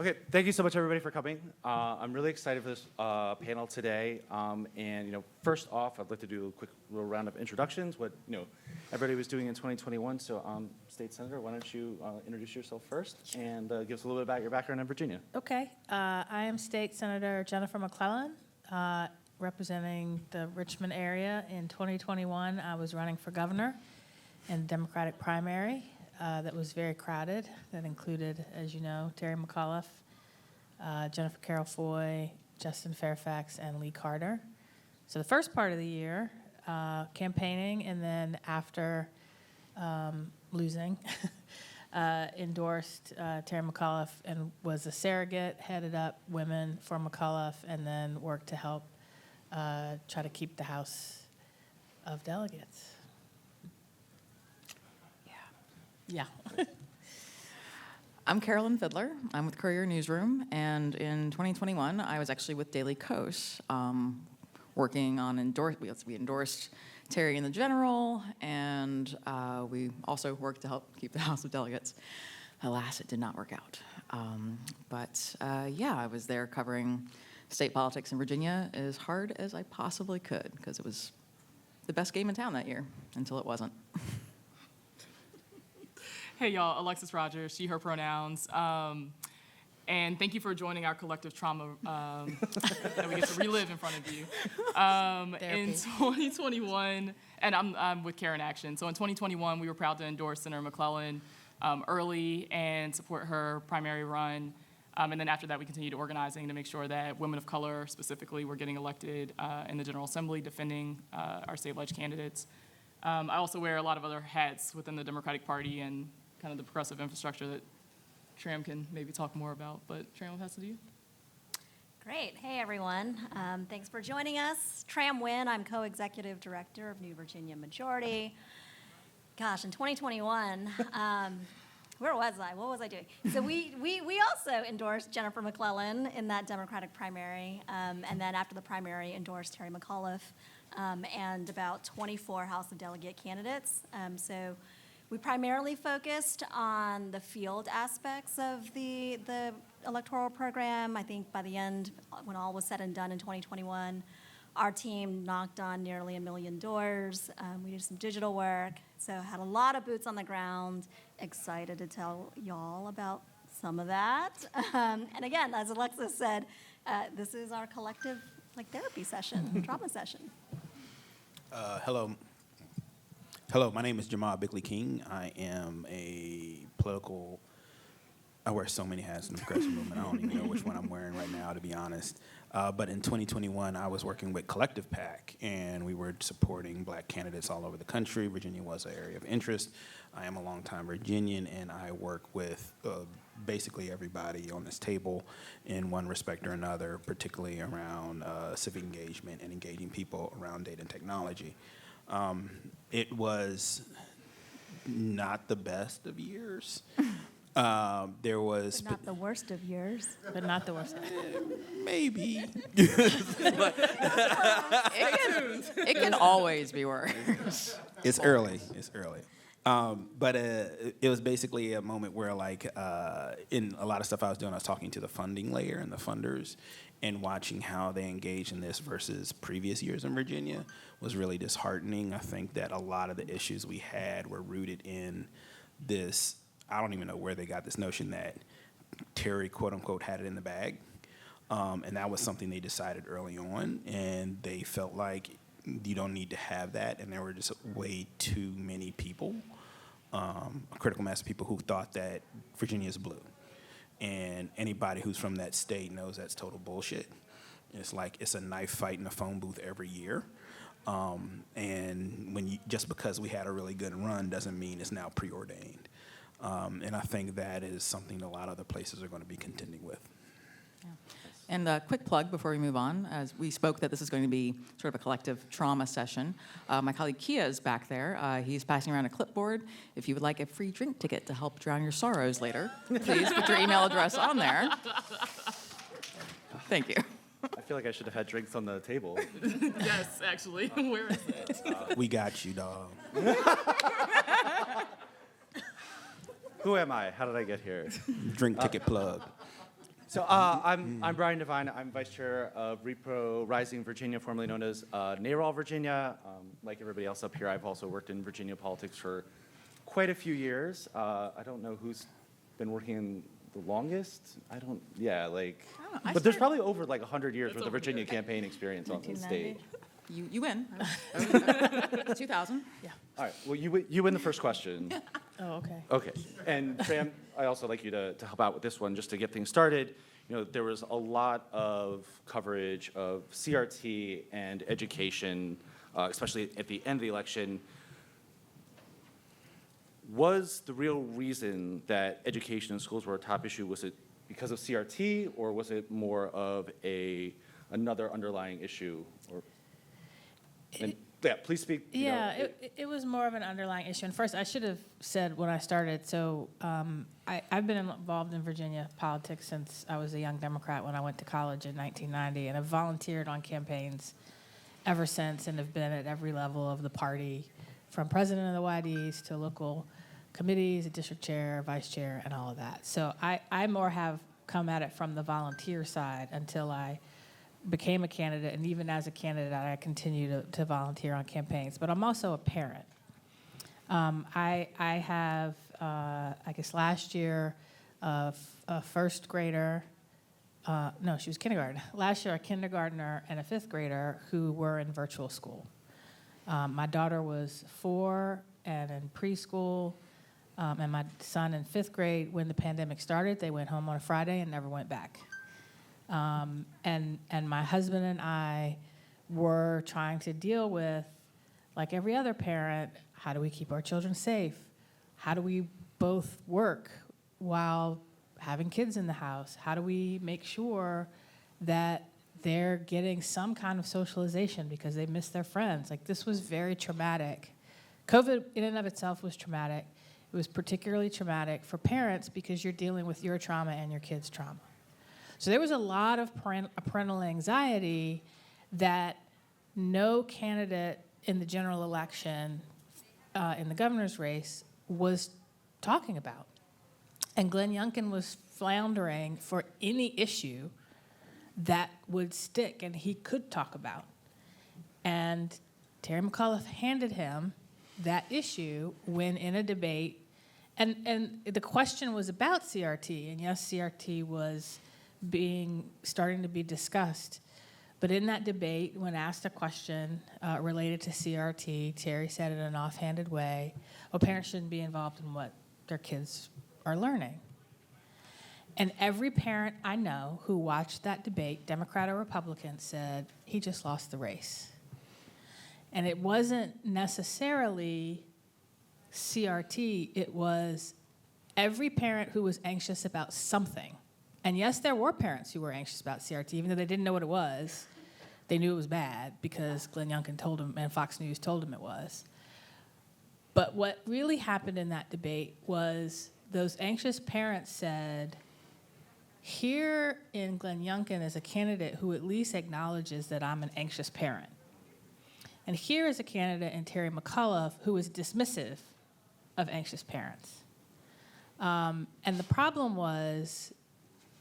Okay, thank you so much, everybody, for coming. I'm really excited for this panel today. First off, I'd like to do a quick little round of introductions. What everybody was doing in 2021. So, State Senator, why don't you introduce yourself first and give us a little bit about your background in Virginia? Okay, I am State Senator Jennifer McClellan, representing the Richmond area. In 2021, I was running for governor in the Democratic primary. That was very crowded. That included, as you know, Terry McAuliffe, Jennifer Carroll Foy, Justin Fairfax, and Lee Carter. So the first part of the year, campaigning, and then after losing, endorsed Terry McAuliffe and was a surrogate, headed up women for McAuliffe, and then worked to help try to keep the House of Delegates. Yeah. I'm Carolyn Fiddler. I'm with Courier Newsroom, and in 2021, I was actually with Daily Kos, working on we endorsed Terry in the general, and we also worked to help keep the House of Delegates. Alas, it did not work out. I was there covering state politics in Virginia as hard as I possibly could, because it was the best game in town that year, until it wasn't. Hey, y'all, Alexis Rogers, she, her pronouns. And thank you for joining our collective trauma that we get to relive in front of you. In 2021, and I'm with Karen Action. So in 2021, we were proud to endorse Senator McClellan early and support her primary run. And then after that, we continued organizing to make sure that women of color specifically were getting elected in the General Assembly, defending our state-led candidates. I also wear a lot of other hats within the Democratic Party and kind of the progressive infrastructure that Tram can maybe talk more about. But Tram, what has to do? Great. Hey, everyone. Thanks for joining us. Tram Wynn, I'm co-executive director of New Virginia Majority. Gosh, in 2021, where was I? What was I doing? So we also endorsed Jennifer McClellan in that Democratic primary, and then after the primary, endorsed Terry McAuliffe and about 24 House of Delegate candidates. So we primarily focused on the field aspects of the electoral program. I think by the end, when all was said and done in 2021, our team knocked on nearly 1 million doors. We did some digital work, so had a lot of boots on the ground. Excited to tell y'all about some of that. And again, as Alexis said, this is our collective therapy session, trauma session. Hello, my name is Jamal Bickley King. I am I wear so many hats in the progressive movement. I don't even know which one I'm wearing right now, to be honest. But in 2021, I was working with Collective PAC, and we were supporting black candidates all over the country. Virginia was an area of interest. I am a longtime Virginian, and I work with basically everybody on this table in one respect or another, particularly around civic engagement and engaging people around data and technology. It was not the best of years. There was... But not the worst of years. But not the worst. Maybe. It can always be worse. It's early. But it was basically a moment where, in a lot of stuff I was doing, I was talking to the funding layer and the funders, and watching how they engage in this versus previous years in Virginia was really disheartening. I think that a lot of the issues we had were rooted in this. I don't even know where they got this notion that Terry, quote unquote, had it in the bag. And that was something they decided early on, and they felt like you don't need to have that, and there were just way too many people, a critical mass of people who thought that Virginia is blue. And anybody who's from that state knows that's total bullshit. It's like it's a knife fight in a phone booth every year. And just because we had a really good run doesn't mean it's now preordained. And I think that is something a lot of other places are going to be contending with. Yeah. And a quick plug before we move on, as we spoke that this is going to be sort of a collective trauma session. My colleague Kia is back there. He's passing around a clipboard. If you would like a free drink ticket to help drown your sorrows later, please put your email address on there. Thank you. I feel like I should have had drinks on the table. Yes, actually. Where is it? We got you, dog. Who am I? How did I get here? Drink ticket plug. So I'm Brian Devine. I'm vice chair of Repro Rising Virginia, formerly known as NARAL Virginia. Like everybody else up here, I've also worked in Virginia politics for quite a few years. I don't know who's been working in the longest. Yeah, like, I but there's started- probably over like 100 years It's worth of over Virginia campaign experience on this stage. 1990. You win. 2000. All right, well, you win the first question. Oh, okay. Okay, and Tram, I also like you to help out with this one, just to get things started. You know, there was a lot of coverage of CRT and education, especially at the end of the election. Was the real reason that education in schools were a top issue, was it because of CRT, or was it more of another underlying issue? Yeah, please speak. Yeah, it was more of an underlying issue. And first, I should have said when I started, so I've been involved in Virginia politics since I was a young Democrat when I went to college in 1990, and I've volunteered on campaigns ever since and have been at every level of the party, from president of the YDs to local committees, a district chair, vice chair, and all of that. So I more have come at it from the volunteer side until I became a candidate, and even as a candidate, I continue to volunteer on campaigns. But I'm also a parent. I have, I guess last year, a first grader, no, she was kindergarten. Last year, a kindergartner and a fifth grader who were in virtual school. My daughter was 4 and in preschool, and my son in fifth grade, when the pandemic started, they went home on a Friday and never went back. And my husband and I were trying to deal with, like every other parent, how do we keep our children safe? How do we both work while having kids in the house? How do we make sure that they're getting some kind of socialization because they miss their friends? Like, this was very traumatic. COVID in and of itself was traumatic. It was particularly traumatic for parents because you're dealing with your trauma and your kids' trauma. So there was a lot of parental anxiety that no candidate in the general election, in the governor's race, was talking about. And Glenn Youngkin was floundering for any issue that would stick and he could talk about. And Terry McAuliffe handed him that issue when in a debate, and the question was about CRT, and yes, CRT was starting to be discussed. But in that debate, when asked a question related to CRT, Terry said in an offhanded way, well, parents shouldn't be involved in what their kids are learning. And every parent I know who watched that debate, Democrat or Republican, said, he just lost the race. And it wasn't necessarily CRT, it was every parent who was anxious about something. And yes, there were parents who were anxious about CRT, even though they didn't know what it was. They knew it was bad because Glenn Youngkin told them and Fox News told them it was. But what really happened in that debate was those anxious parents said, here in Glenn Youngkin is a candidate who at least acknowledges that I'm an anxious parent. And here is a candidate in Terry McAuliffe who is dismissive of anxious parents. And the problem was,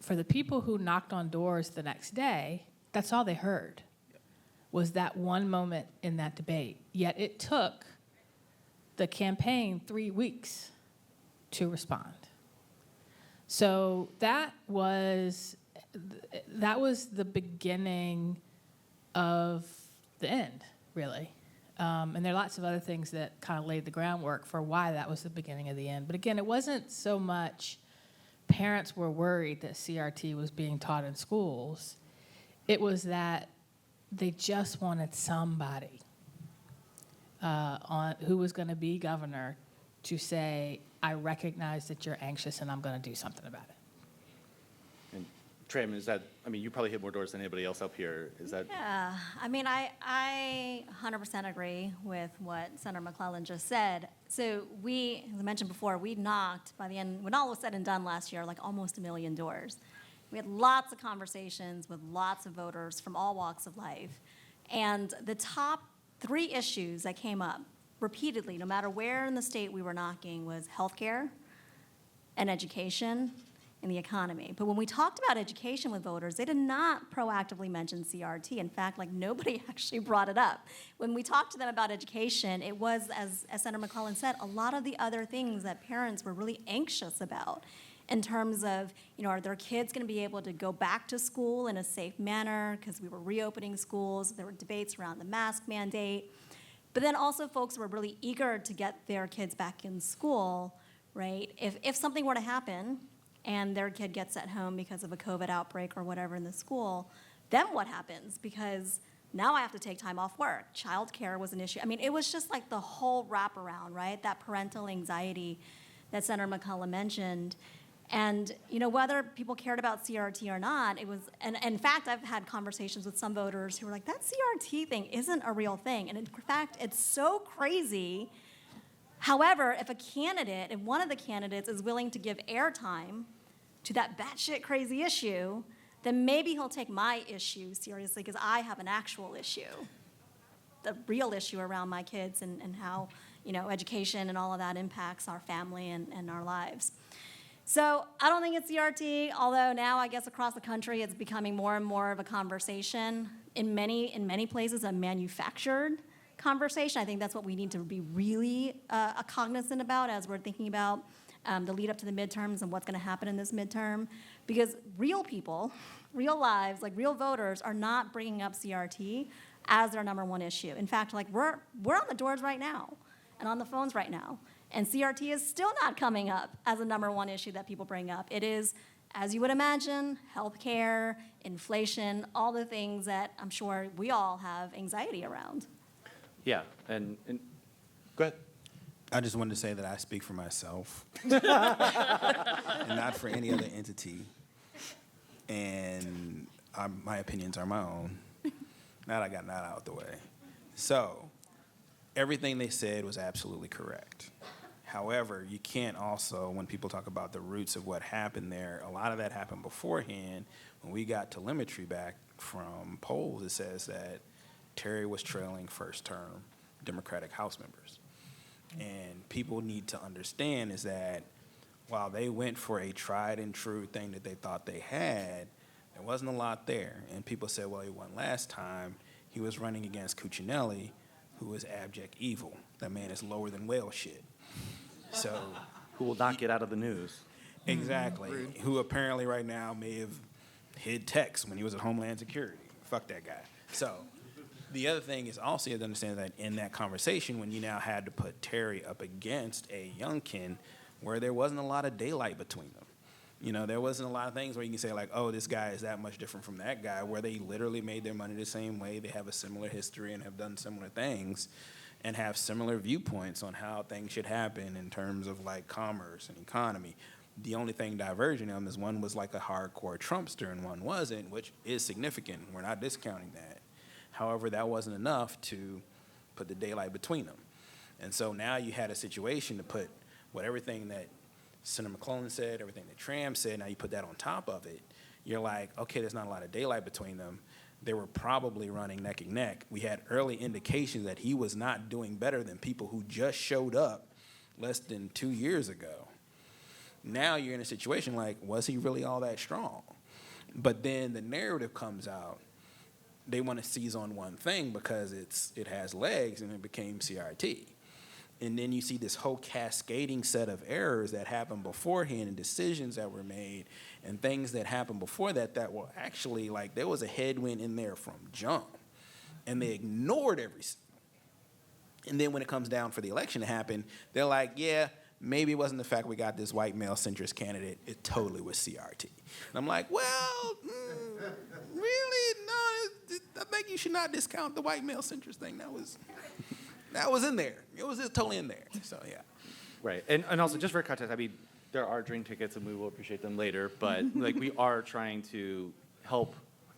for the people who knocked on doors the next day, that's all they heard, was that one moment in that debate. Yet it took the campaign 3 weeks to respond. So that was the beginning of the end, really. And there are lots of other things that kind of laid the groundwork for why that was the beginning of the end. But again, it wasn't so much parents were worried that CRT was being taught in schools. It was that they just wanted somebody who was going to be governor to say, I recognize that you're anxious and I'm going to do something about it. And Tram, you probably hit more doors than anybody else up here. Is that? Yeah, I 100% agree with what Senator McClellan just said. So as I mentioned before, we knocked, by the end, when all was said and done last year, like almost 1 million doors. We had lots of conversations with lots of voters from all walks of life. And the top 3 issues that came up repeatedly, no matter where in the state we were knocking, was healthcare and education in the economy. But when we talked about education with voters, they did not proactively mention CRT. In fact, like nobody actually brought it up. When we talked to them about education, it was, as Senator McClellan said, a lot of the other things that parents were really anxious about in terms of, are their kids going to be able to go back to school in a safe manner, because we were reopening schools. There were debates around the mask mandate. But then also folks were really eager to get their kids back in school, right? If something were to happen and their kid gets at home because of a COVID outbreak or whatever in the school, then what happens? Because now I have to take time off work. Childcare was an issue. I mean, it was just like the whole wraparound, right? That parental anxiety that Senator McCullough mentioned. And, whether people cared about CRT or not, it was, and in fact, I've had conversations with some voters who were like, that CRT thing isn't a real thing. And in fact, it's so crazy. However, if one of the candidates is willing to give airtime to that batshit crazy issue, then maybe he'll take my issue seriously, because I have an actual issue, the real issue around my kids and how, education and all of that impacts our family and our lives. So I don't think it's CRT, although now I guess across the country it's becoming more and more of a conversation. In many places, a manufactured conversation. I think that's what we need to be really cognizant about as we're thinking about the lead up to the midterms and what's going to happen in this midterm. Because real people, real lives, like real voters, are not bringing up CRT as their number one issue. In fact, like we're on the doors right now and on the phones right now. And CRT is still not coming up as a number one issue that people bring up. It is, as you would imagine, healthcare, inflation, all the things that I'm sure we all have anxiety around. Yeah, and go ahead. I just wanted to say that I speak for myself and not for any other entity. And my opinions are my own. Now that I got that out the way. So everything they said was absolutely correct. However, you can't also, when people talk about the roots of what happened there, a lot of that happened beforehand. When we got telemetry back from polls, it says that Terry was trailing first-term Democratic House members. And people need to understand is that while they went for a tried-and-true thing that they thought they had, there wasn't a lot there. And people said, well, he won last time. He was running against Cuccinelli, who is abject evil. That man is lower than whale shit. So, Who will not get out of the news. exactly. Who apparently right now may have hid texts when he was at Homeland Security. Fuck that guy. So, the other thing is also you have to understand that in that conversation, when you now had to put Terry up against a Youngkin, where there wasn't a lot of daylight between them. There wasn't a lot of things where you can say like, oh, this guy is that much different from that guy, where they literally made their money the same way. They have a similar history and have done similar things and have similar viewpoints on how things should happen in terms of like commerce and economy. The only thing diverging them is one was like a hardcore Trumpster and one wasn't, which is significant. We're not discounting that. However, that wasn't enough to put the daylight between them. And so now you had a situation to put everything that Senator McClellan said, everything that Tram said, now you put that on top of it. You're like, okay, there's not a lot of daylight between them. They were probably running neck and neck. We had early indications that he was not doing better than people who just showed up less than 2 years ago. Now you're in a situation like, was he really all that strong? But then the narrative comes out. They want to seize on one thing because it has legs, and it became CRT. And then you see this whole cascading set of errors that happened beforehand and decisions that were made and things that happened before that were actually like there was a headwind in there from jump. And they ignored everything. And then when it comes down for the election to happen, they're like, yeah, maybe it wasn't the fact we got this white male centrist candidate. It totally was CRT. And I'm like, well, really? No, I think you should not discount the white male centrist thing. That was in there. It was just totally in there. So, yeah. Right. And also, just for context, I mean, there are drink tickets, and we will appreciate them later, but like we are trying to help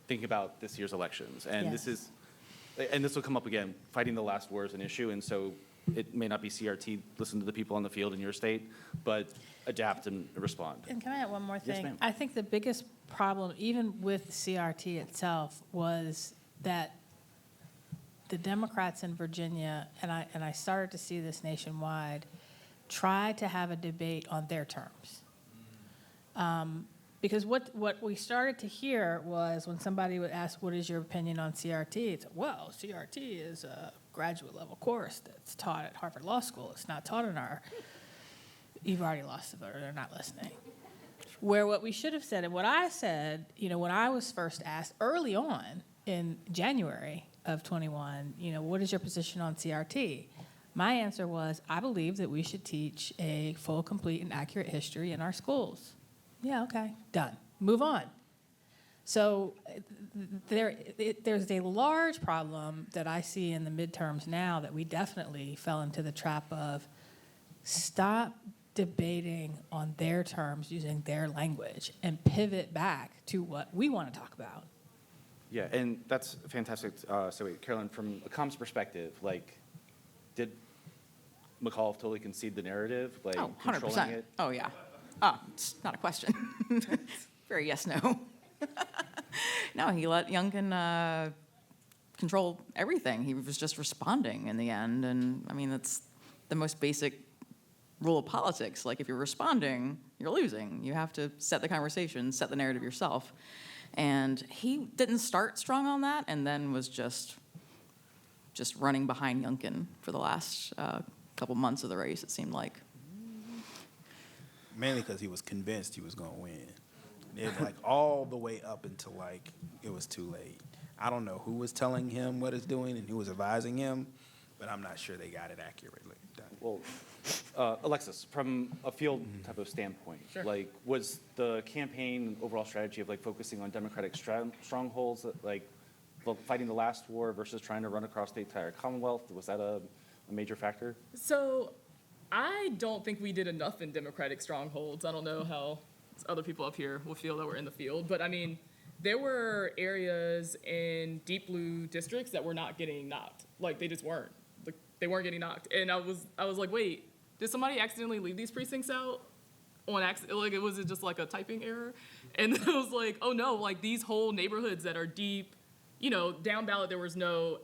think about this year's elections. And Yes. this will come up again. Fighting the last war is an issue, and so it may not be CRT, listen to the people on the field in your state, but adapt and respond. And can I add one more Yes, thing? ma'am. I think the biggest problem, even with CRT itself, was that the Democrats in Virginia, and I started to see this nationwide, tried to have a debate on their terms. Because what we started to hear was when somebody would ask, what is your opinion on CRT? It's, well, CRT is a graduate level course that's taught at Harvard Law School. It's not taught in our, you've already lost it, or they're not listening. Where what we should have said, and what I said, when I was first asked early on in January of 21, what is your position on CRT? My answer was, I believe that we should teach a full, complete, and accurate history in our schools. Yeah, okay, done. Move on. So there's a large problem that I see in the midterms now that we definitely fell into the trap of. Stop debating on their terms using their language and pivot back to what we want to talk about. Yeah, and that's fantastic. So wait, Carolyn, from a comms perspective, did McAuliffe totally concede the narrative, Oh, controlling 100%. it? Oh, yeah. It's not a question. Very yes, no. No, he let Youngkin control everything. He was just responding in the end. And, I mean, that's the most basic rule of politics. If you're responding, you're losing. You have to set the conversation, set the narrative yourself. And he didn't start strong on that and then was just running behind Youngkin for the last couple months of the race, it seemed like. Mainly because he was convinced he was going to win. It all the way up until it was too late. I don't know who was telling him what he's doing and who was advising him, but I'm not sure they got it accurately done. Well, Alexis, from a field type of standpoint, was the campaign overall strategy of focusing on Democratic strongholds, fighting the last war versus trying to run across the entire Commonwealth, was that a major factor? So I don't think we did enough in Democratic strongholds. I don't know how other people up here will feel that we're in the field, but I mean, there were areas in deep blue districts that were not getting knocked. They just weren't. They weren't getting knocked. And I was like, wait, did somebody accidentally leave these precincts out on accident? Was it just a typing error? And it was oh no, these whole neighborhoods that are deep, down ballot, there was no,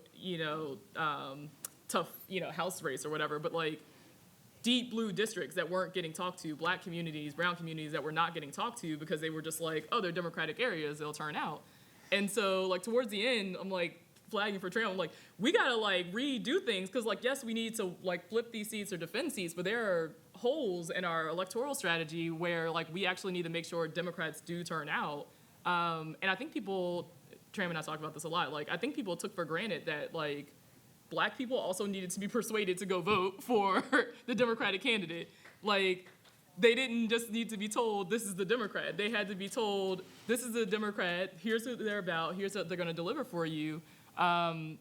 tough, House race or whatever, but deep blue districts that weren't getting talked to, black communities, brown communities that were not getting talked to because they were just oh, they're Democratic areas, they'll turn out. And so towards the end, I'm flagging for Tram. I'm we gotta redo things because yes, we need to flip these seats or defend seats, but there are holes in our electoral strategy where we actually need to make sure Democrats do turn out. And I think people, Tram and I talk about this a lot. I think people took for granted that black people also needed to be persuaded to go vote for the Democratic candidate. They didn't just need to be told, this is the Democrat. They had to be told, this is the Democrat, here's who they're about, here's what they're gonna deliver for you. And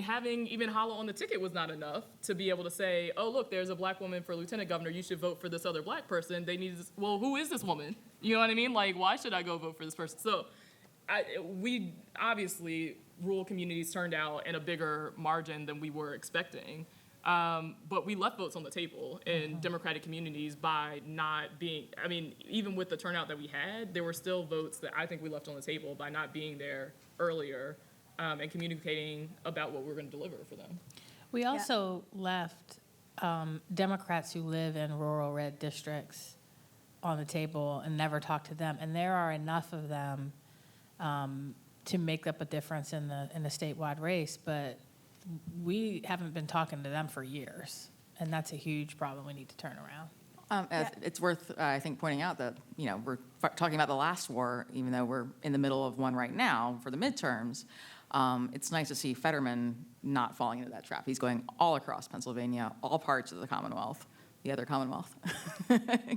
having even Hala on the ticket was not enough to be able to say, oh, look, there's a black woman for lieutenant governor, you should vote for this other black person. They need to, well, who is this woman? You know what I mean? Why should I go vote for this person? So we obviously, rural communities turned out in a bigger margin than we were expecting. But we left votes on the table in Democratic communities by not being, even with the turnout that we had, there were still votes that I think we left on the table by not being there earlier and communicating about what we're going to deliver for them. We also left Democrats who live in rural red districts on the table and never talked to them. And there are enough of them to make up a difference in the statewide race, but we haven't been talking to them for years, and that's a huge problem we need to turn around. It's worth, I think, pointing out that, we're talking about the last war, even though we're in the middle of one right now for the midterms. It's nice to see Fetterman not falling into that trap. He's going all across Pennsylvania, all parts of the Commonwealth, the other Commonwealth,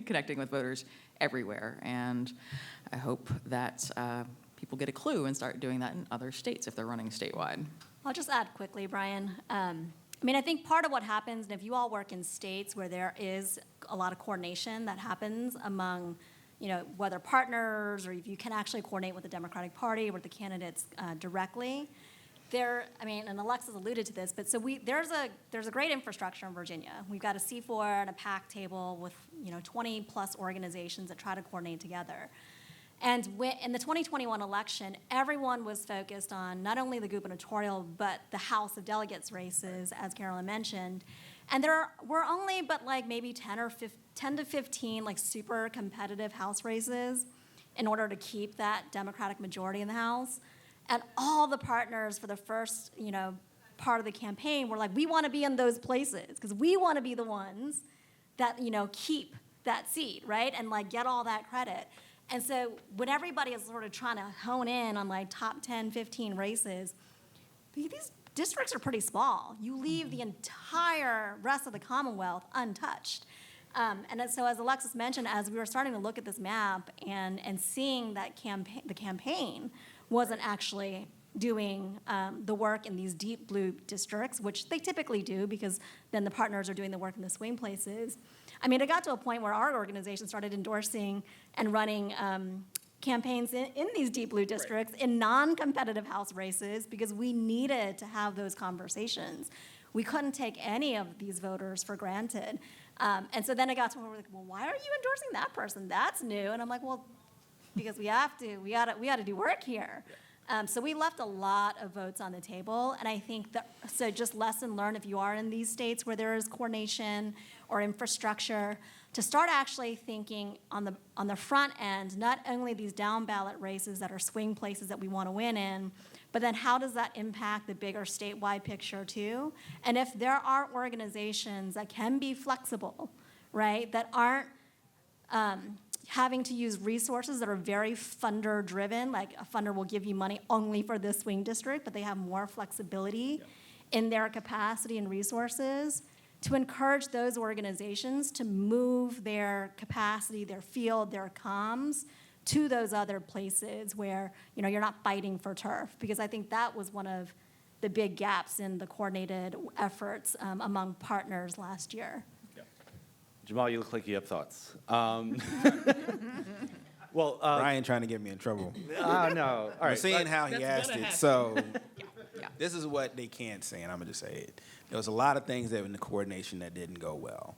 connecting with voters everywhere. And I hope that people get a clue and start doing that in other states if they're running statewide. I'll just add quickly, Brian. I think part of what happens, and if you all work in states where there is a lot of coordination that happens among, whether partners or if you can actually coordinate with the Democratic Party or with the candidates directly, and Alexis alluded to this, but so there's a great infrastructure in Virginia. We've got a C4 and a PAC table with 20 plus organizations that try to coordinate together. And in the 2021 election, everyone was focused on not only the gubernatorial, but the House of Delegates races, as Carolyn mentioned. And there were only maybe 10 to 15 super competitive House races. in order to keep that Democratic majority in the House. And all the partners for the first, part of the campaign were like, we want to be in those places because we want to be the ones that, keep that seat, right? And like get all that credit. And so when everybody is sort of trying to hone in on like top 10, 15 races, these districts are pretty small. You leave the entire rest of the Commonwealth untouched. And so as Alexis mentioned, as we were starting to look at this map and seeing that the campaign wasn't actually doing the work in these deep blue districts, which they typically do because then the partners are doing the work in the swing places. I mean, it got to a point where our organization started endorsing and running campaigns in these deep blue districts in non-competitive House races because we needed to have those conversations. We couldn't take any of these voters for granted. And so then it got to where we're like, well, why are you endorsing that person? That's new. And I'm like, well, because we have to. We gotta do work here. So we left a lot of votes on the table, and I think so just lesson learned if you are in these states where there is coordination or infrastructure, to start actually thinking on the front end, not only these down ballot races that are swing places that we want to win in, but then how does that impact the bigger statewide picture too? And if there are organizations that can be flexible, right, that aren't having to use resources that are very funder driven, like a funder will give you money only for this swing district, but they have more flexibility in their capacity and resources, to encourage those organizations to move their capacity, their field, their comms to those other places where you're not fighting for turf. Because I think that was one of the big gaps in the coordinated efforts among partners last year. Jamal, you look like you have thoughts. Well, Ryan trying to get me in trouble. no. All I'm right. seeing how he That's asked gonna it, happen. so Yeah. this is what they can't say, and I'm gonna just say it. There was a lot of things that were in the coordination that didn't go well.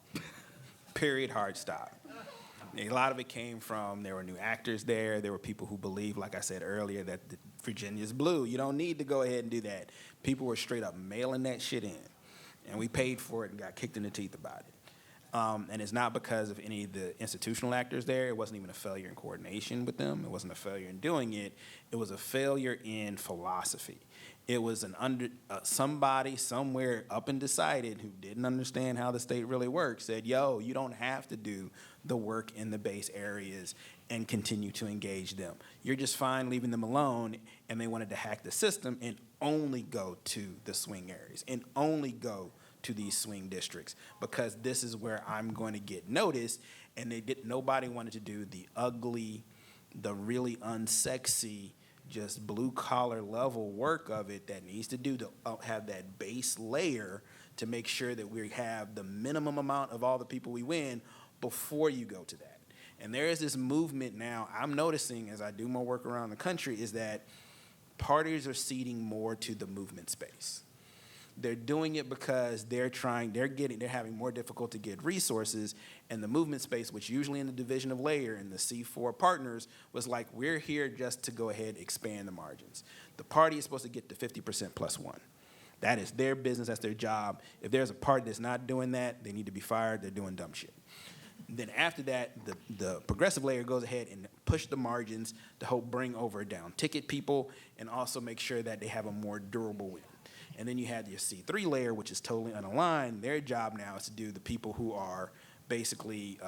Period, hard stop. A lot of it came from there were new actors there. There were people who believed, like I said earlier, that Virginia's blue. You don't need to go ahead and do that. People were straight up mailing that shit in, and we paid for it and got kicked in the teeth about it. And it's not because of any of the institutional actors there. It wasn't even a failure in coordination with them. It wasn't a failure in doing it. It was a failure in philosophy. It was somebody somewhere up and decided who didn't understand how the state really works said, yo, you don't have to do the work in the base areas and continue to engage them. You're just fine leaving them alone, and they wanted to hack the system and only go to the swing areas and only go to these swing districts because this is where I'm going to get noticed, and nobody wanted to do the ugly, the really unsexy, just blue-collar level work of it that needs to do to have that base layer to make sure that we have the minimum amount of all the people we win before you go to that. And there is this movement now, I'm noticing as I do more work around the country, is that parties are ceding more to the movement space. They're doing it because they're having more difficulty to get resources, and the movement space, which usually in the division of layer and the C4 partners was like, we're here just to go ahead and expand the margins. The party is supposed to get to 50% plus one. That is their business, that's their job. If there's a party that's not doing that, they need to be fired, they're doing dumb shit. Then after that, the progressive layer goes ahead and push the margins to help bring over down ticket people and also make sure that they have a more durable win. And then you have your C3 layer, which is totally unaligned. Their job now is to do the people who are basically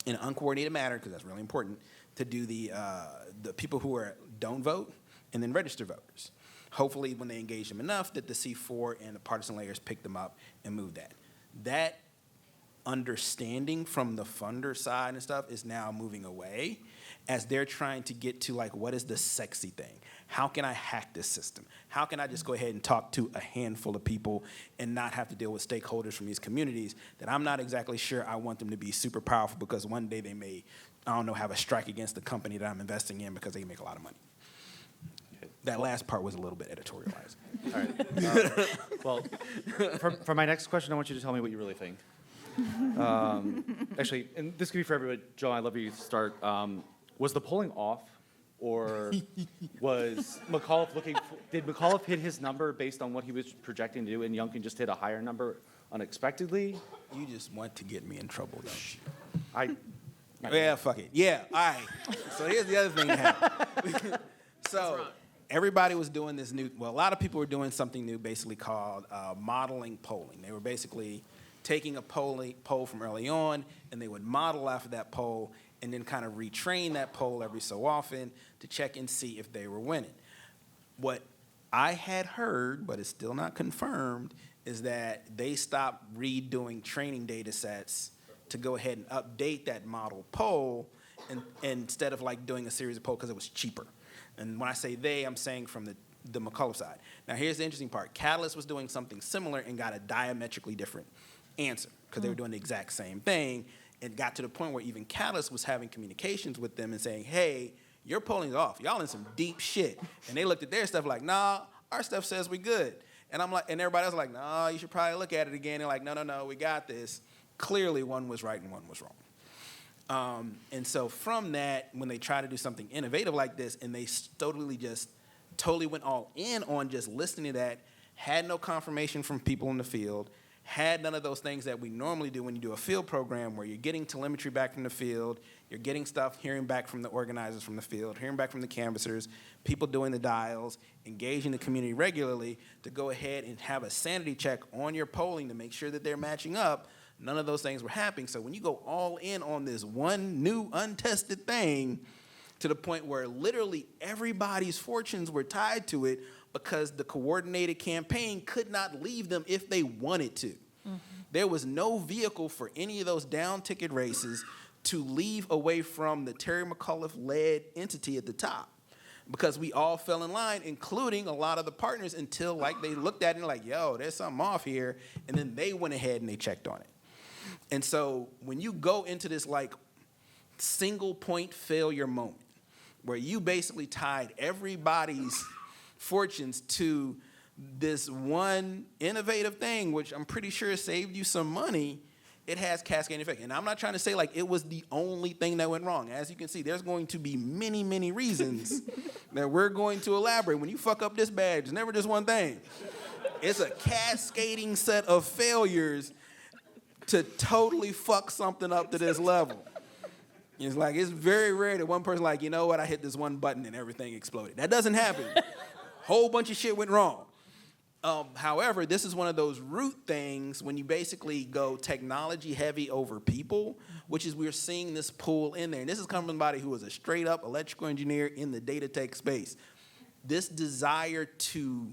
in an uncoordinated manner, because that's really important, to do the people who don't vote and then register voters. Hopefully when they engage them enough that the C4 and the partisan layers pick them up and move that. That understanding from the funder side and stuff is now moving away as they're trying to get to like, what is the sexy thing? How can I hack this system? How can I just go ahead and talk to a handful of people and not have to deal with stakeholders from these communities that I'm not exactly sure I want them to be super powerful because one day they may, have a strike against the company that I'm investing in because they make a lot of money. That last part was a little bit editorialized. All right. Well, for my next question, I want you to tell me what you really think. Actually, and this could be for everybody. Joe, I love you to start. Was the polling off? Or was McAuliffe did McAuliffe hit his number based on what he was projecting to do, and Youngkin just hit a higher number unexpectedly? You just want to get me in trouble, don't you? Yeah, fuck it. Yeah, all right. So here's the other thing that happened. So everybody was doing this a lot of people were doing something new basically called modeling polling. They were basically taking a poll from early on, and they would model after that poll and then kind of retrain that poll every so often to check and see if they were winning. What I had heard, but it's still not confirmed, is that they stopped redoing training data sets to go ahead and update that model poll and instead of like doing a series of polls because it was cheaper. And when I say they, I'm saying from the McCullough side. Now here's the interesting part. Catalyst was doing something similar and got a diametrically different answer because they were doing the exact same thing, and got to the point where even Catalyst was having communications with them and saying, hey, your polling's off. Y'all in some deep shit. And they looked at their stuff like, nah, our stuff says we good. And I'm like, and everybody else was like, nah, you should probably look at it again. They're like, no, we got this. Clearly one was right and one was wrong. And so from that, when they try to do something innovative like this, and they totally went all in on just listening to that, had no confirmation from people in the field, had none of those things that we normally do when you do a field program where you're getting telemetry back from the field, you're getting stuff, hearing back from the organizers from the field, hearing back from the canvassers, people doing the dials, engaging the community regularly to go ahead and have a sanity check on your polling to make sure that they're matching up. None of those things were happening. So when you go all in on this one new untested thing to the point where literally everybody's fortunes were tied to it because the coordinated campaign could not leave them if they wanted to. Mm-hmm. There was no vehicle for any of those down ticket races to leave away from the Terry McAuliffe-led entity at the top because we all fell in line, including a lot of the partners, until like they looked at it and like, yo, there's something off here, and then they went ahead and they checked on it. And so when you go into this like single point failure moment where you basically tied everybody's fortunes to this one innovative thing, which I'm pretty sure saved you some money, it has cascading effect. And I'm not trying to say like it was the only thing that went wrong. As you can see, there's going to be many, many reasons that we're going to elaborate. When you fuck up this badge, it's never just one thing. It's a cascading set of failures to totally fuck something up to this level. It's like, it's very rare that one person like, you know what, I hit this one button and everything exploded. That doesn't happen. Whole bunch of shit went wrong. However, this is one of those root things when you basically go technology heavy over people, which is we're seeing this pool in there. And this is coming from somebody who was a straight up electrical engineer in the data tech space. This desire to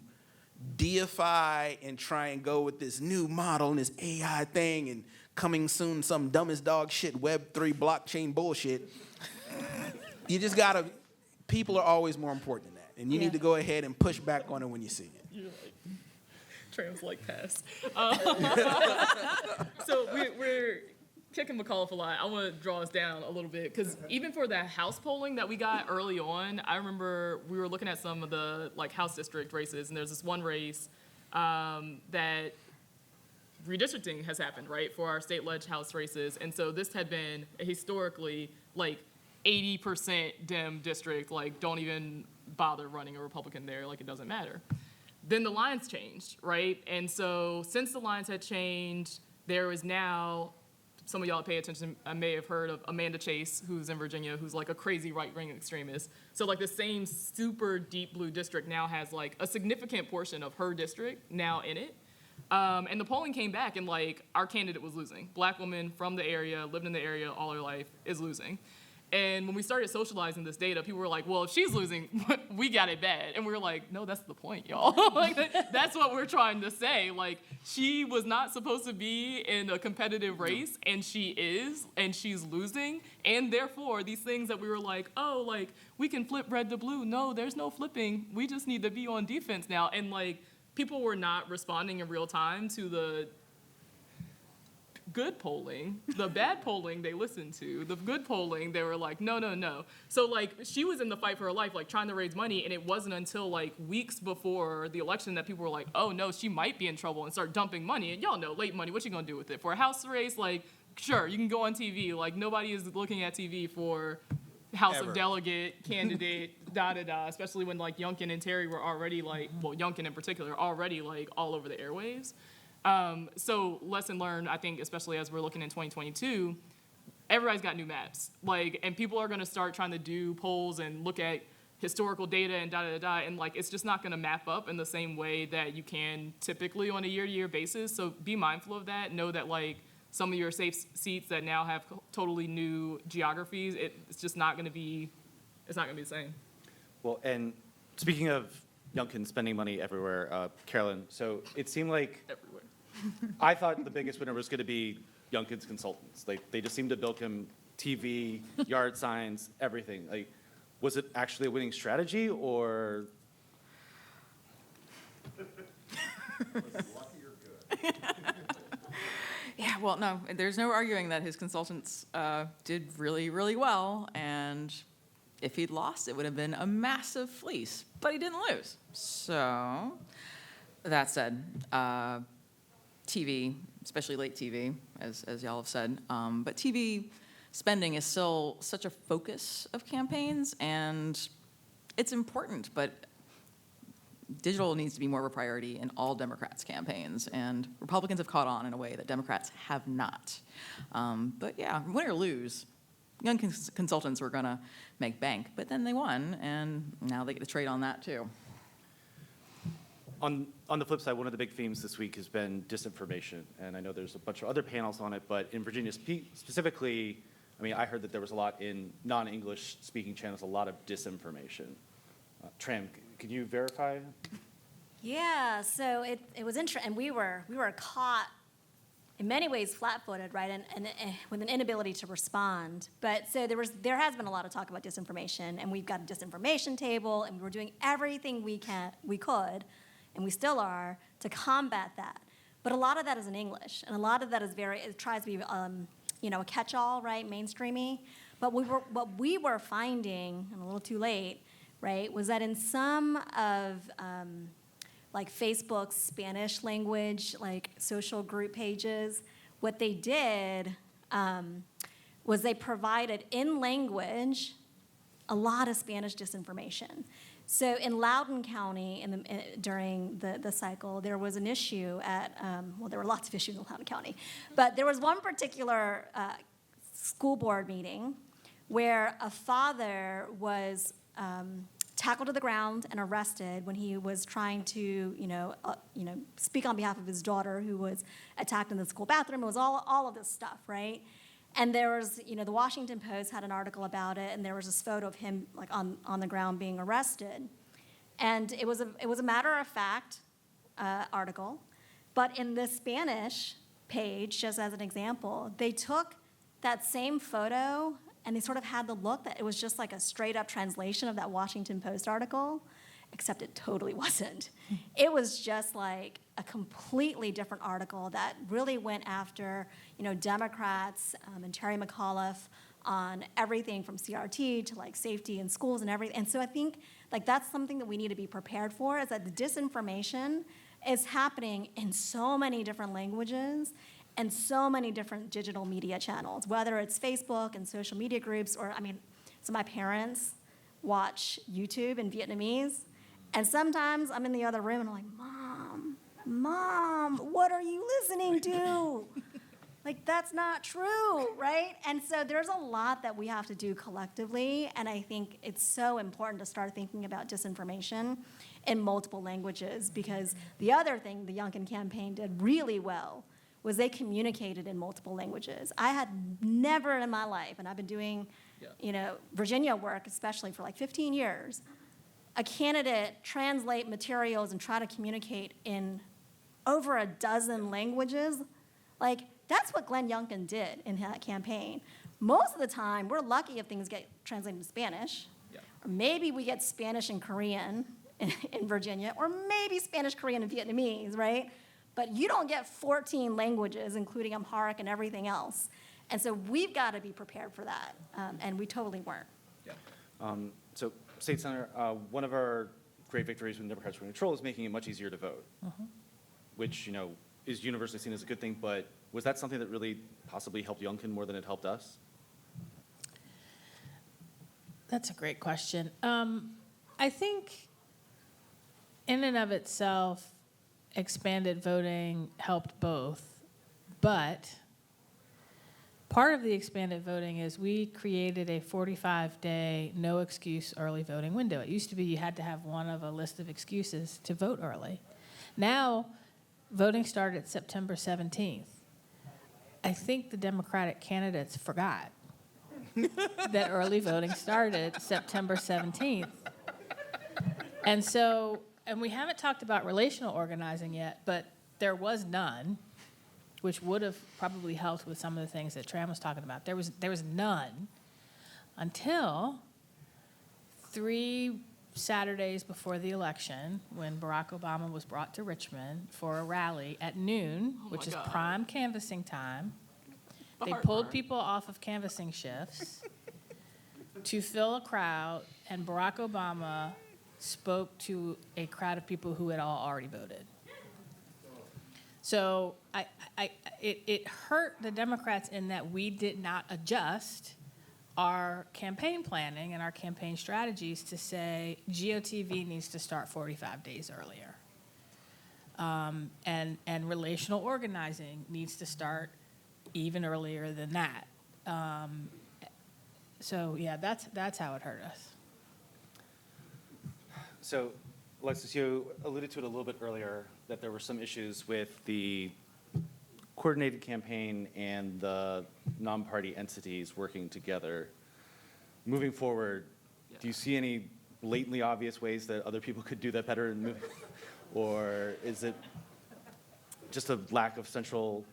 deify and try and go with this new model and this AI thing and coming soon some dumbest dog shit Web3 blockchain bullshit. You just gotta, people are always more important than that. And you need to go ahead and push back on it when you see it. You're like, trans-like pass. So we're kicking McAuliffe a lot. I want to draw us down a little bit because even for that House polling that we got early on, I remember we were looking at some of the like House district races, and there's this one race that redistricting has happened, right, for our state-led House races, and so this had been historically like 80% Dem district, like don't even bother running a Republican there, like it doesn't matter. Then the lines changed, right? And so since the lines had changed, there is now, some of y'all pay attention, I may have heard of Amanda Chase, who's in Virginia, who's like a crazy right-wing extremist. So like the same super deep blue district now has like a significant portion of her district now in it. And the polling came back and like our candidate was losing. Black woman from the area, lived in the area all her life, is losing. And when we started socializing this data, people were like, well, if she's losing, we got it bad. And we were like, no, that's the point, y'all. Like, that's what we're trying to say. Like, she was not supposed to be in a competitive race, and she is, and she's losing. And therefore, these things that we were like, oh, like, we can flip red to blue. No, there's no flipping. We just need to be on defense now. And, like, people were not responding in real time to the good polling. The bad polling they listened to. The good polling, they were like, no, no, no. So like she was in the fight for her life, like trying to raise money, and it wasn't until like weeks before the election that people were like, oh no, she might be in trouble, and start dumping money. And y'all know, late money, what you gonna do with it? For a House race, like, sure, you can go on TV. Like nobody is looking at TV for House of Delegate, candidate, da-da-da, especially when like Youngkin and Terry were already like, well, Youngkin in particular, already like all over the airwaves. So lesson learned, I think, especially as we're looking in 2022, everybody's got new maps. Like, and people are going to start trying to do polls and look at historical data and da-da-da-da, and like, it's just not going to map up in the same way that you can typically on a year-to-year basis. So be mindful of that. Know that like some of your safe seats that now have totally new geographies, it's just not going to be, it's not going to be the same. Well, and speaking of Youngkin spending money everywhere, Carolyn, so it seemed like Everywhere. I thought the biggest winner was going to be Youngkin's consultants. They just seemed to build him TV, yard signs, everything. Like, was it actually a winning strategy, or? Yeah, well, no, there's no arguing that his consultants did really, really well, and if he'd lost, it would have been a massive fleece, but he didn't lose. So, that said, TV, especially late TV, as y'all have said, but TV spending is still such a focus of campaigns, and it's important, but digital needs to be more of a priority in all Democrats' campaigns, and Republicans have caught on in a way that Democrats have not. But yeah, win or lose, young consultants were going to make bank, but then they won, and now they get to trade on that too. On the flip side, one of the big themes this week has been disinformation, and I know there's a bunch of other panels on it, but in Virginia specifically, I mean, I heard that there was a lot in non-English speaking channels, a lot of disinformation. Tram, could you verify? Yeah, so it was interesting, and we were caught in many ways flat-footed, right, and with an inability to respond. But so there has been a lot of talk about disinformation, and we've got a disinformation table, and we were doing everything we could, and we still are, to combat that. But a lot of that is in English, and a lot of that is it tries to be a catch-all, right, mainstreamy. But what we were finding, and a little too late, right, was that in some of like Facebook's Spanish language, like social group pages, what they did was they provided in language a lot of Spanish disinformation. So in Loudoun County, during the cycle, there was an issue at, there were lots of issues in Loudoun County, but there was one particular school board meeting where a father was tackled to the ground and arrested when he was trying to, speak on behalf of his daughter who was attacked in the school bathroom. It was all of this stuff, right? And there was, the Washington Post had an article about it, and there was this photo of him like on the ground being arrested. And it was a matter-of-fact article, but in the Spanish page, just as an example, they took that same photo and they sort of had the look that it was just like a straight-up translation of that Washington Post article, except it totally wasn't. It was just like a completely different article that really went after, Democrats and Terry McAuliffe on everything from CRT to like safety in schools and everything. And so I think like that's something that we need to be prepared for, is that the disinformation is happening in so many different languages and so many different digital media channels, whether it's Facebook and social media groups, or, so my parents watch YouTube in Vietnamese, and sometimes I'm in the other room and I'm like, Mom, what are you listening to? Like, that's not true, right? And so there's a lot that we have to do collectively, and I think it's so important to start thinking about disinformation in multiple languages, because the other thing the Youngkin campaign did really well was they communicated in multiple languages. I had never in my life, and I've been doing, Virginia work, especially for like 15 years, a candidate translate materials and try to communicate in over a dozen languages. Like, that's what Glenn Youngkin did in that campaign. Most of the time, we're lucky if things get translated to Spanish, or maybe we get Spanish and Korean in Virginia, or maybe Spanish, Korean, and Vietnamese, right? But you don't get 14 languages, including Amharic and everything else. And so we've got to be prepared for that, and we totally weren't. So, State Senator, one of our great victories when Democrats were in control is making it much easier to vote, which, is universally seen as a good thing, but was that something that really possibly helped Youngkin more than it helped us? That's a great question. I think in and of itself, expanded voting helped both, but part of the expanded voting is we created a 45-day no excuse early voting window. It used to be you had to have one of a list of excuses to vote early. Now, voting started September 17th. I think the Democratic candidates forgot that early voting started September 17th. And so, and we haven't talked about relational organizing yet, but there was none, which would have probably helped with some of the things that Tram was talking about. There was none until 3 Saturdays before the election, when Barack Obama was brought to Richmond for a rally at noon, which is prime canvassing time. They pulled people off of canvassing shifts to fill a crowd, and Barack Obama spoke to a crowd of people who had all already voted. So it hurt the Democrats in that we did not adjust our campaign planning and our campaign strategies to say GOTV needs to start 45 days earlier. And relational organizing needs to start even earlier than that. So yeah, that's how it hurt us. So, Alexis, you alluded to it a little bit earlier, that there were some issues with the coordinated campaign and the non-party entities working together. Moving forward, do you see any blatantly obvious ways that other people could do that better? Or is it just a lack of central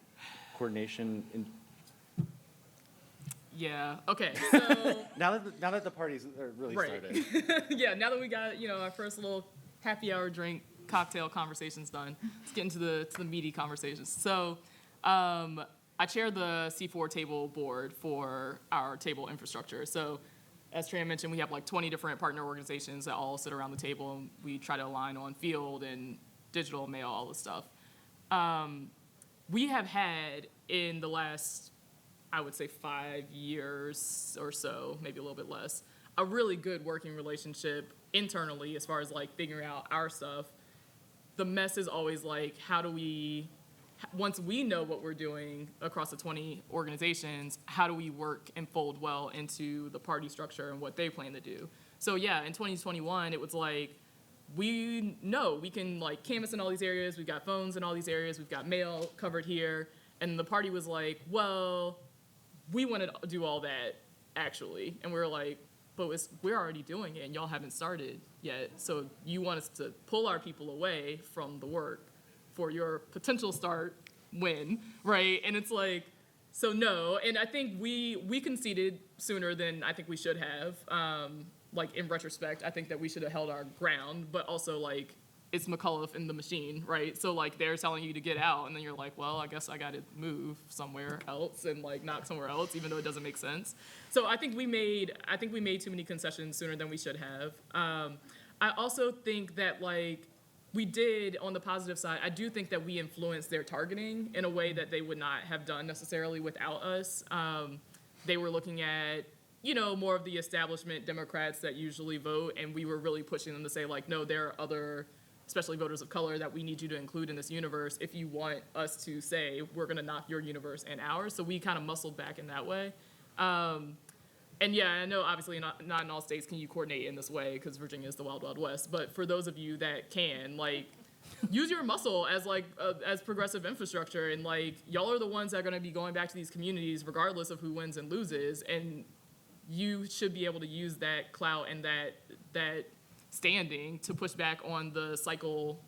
coordination? Yeah, okay, so. Now that the parties are really started. Yeah, now that we got, our first little happy hour drink cocktail conversations done, let's get into the meaty conversations. So I chair the C4 table board for our table infrastructure. So as Tran mentioned, we have like 20 different partner organizations that all sit around the table, and we try to align on field and digital mail, all this stuff. We have had in the last, I would say 5 years or so, maybe a little bit less, a really good working relationship internally as far as like figuring out our stuff. The mess is always like, how do we, once we know what we're doing across the 20 organizations, how do we work and fold well into the party structure and what they plan to do? So yeah, in 2021, it was like, we know we can like canvas in all these areas, we've got phones in all these areas, we've got mail covered here, and the party was like, well, we want to do all that, actually. And we were like, but we're already doing it, and y'all haven't started yet. So you want us to pull our people away from the work for your potential start win, right? And it's like, so no. And I think we conceded sooner than I think we should have. Like, in retrospect, I think that we should have held our ground. But also, like, it's McAuliffe in the machine, right? So, like, they're telling you to get out, and then you're like, well, I guess I got to move somewhere else and, like, knock somewhere else, even though it doesn't make sense. So I think we made too many concessions sooner than we should have. I also think that, like, we did, on the positive side, I do think that we influenced their targeting in a way that they would not have done necessarily without us. They were looking at, more of the establishment Democrats that usually vote, and we were really pushing them to say, like, no, there are other, especially voters of color, that we need you to include in this universe if you want us to say we're going to knock your universe and ours. So we kind of muscled back in that way. And yeah, I know obviously not in all states can you coordinate in this way because Virginia is the wild, wild west. But for those of you that can, like, use your muscle as like as progressive infrastructure, and like y'all are the ones that are going to be going back to these communities regardless of who wins and loses, and you should be able to use that clout and that standing to push back on the cycle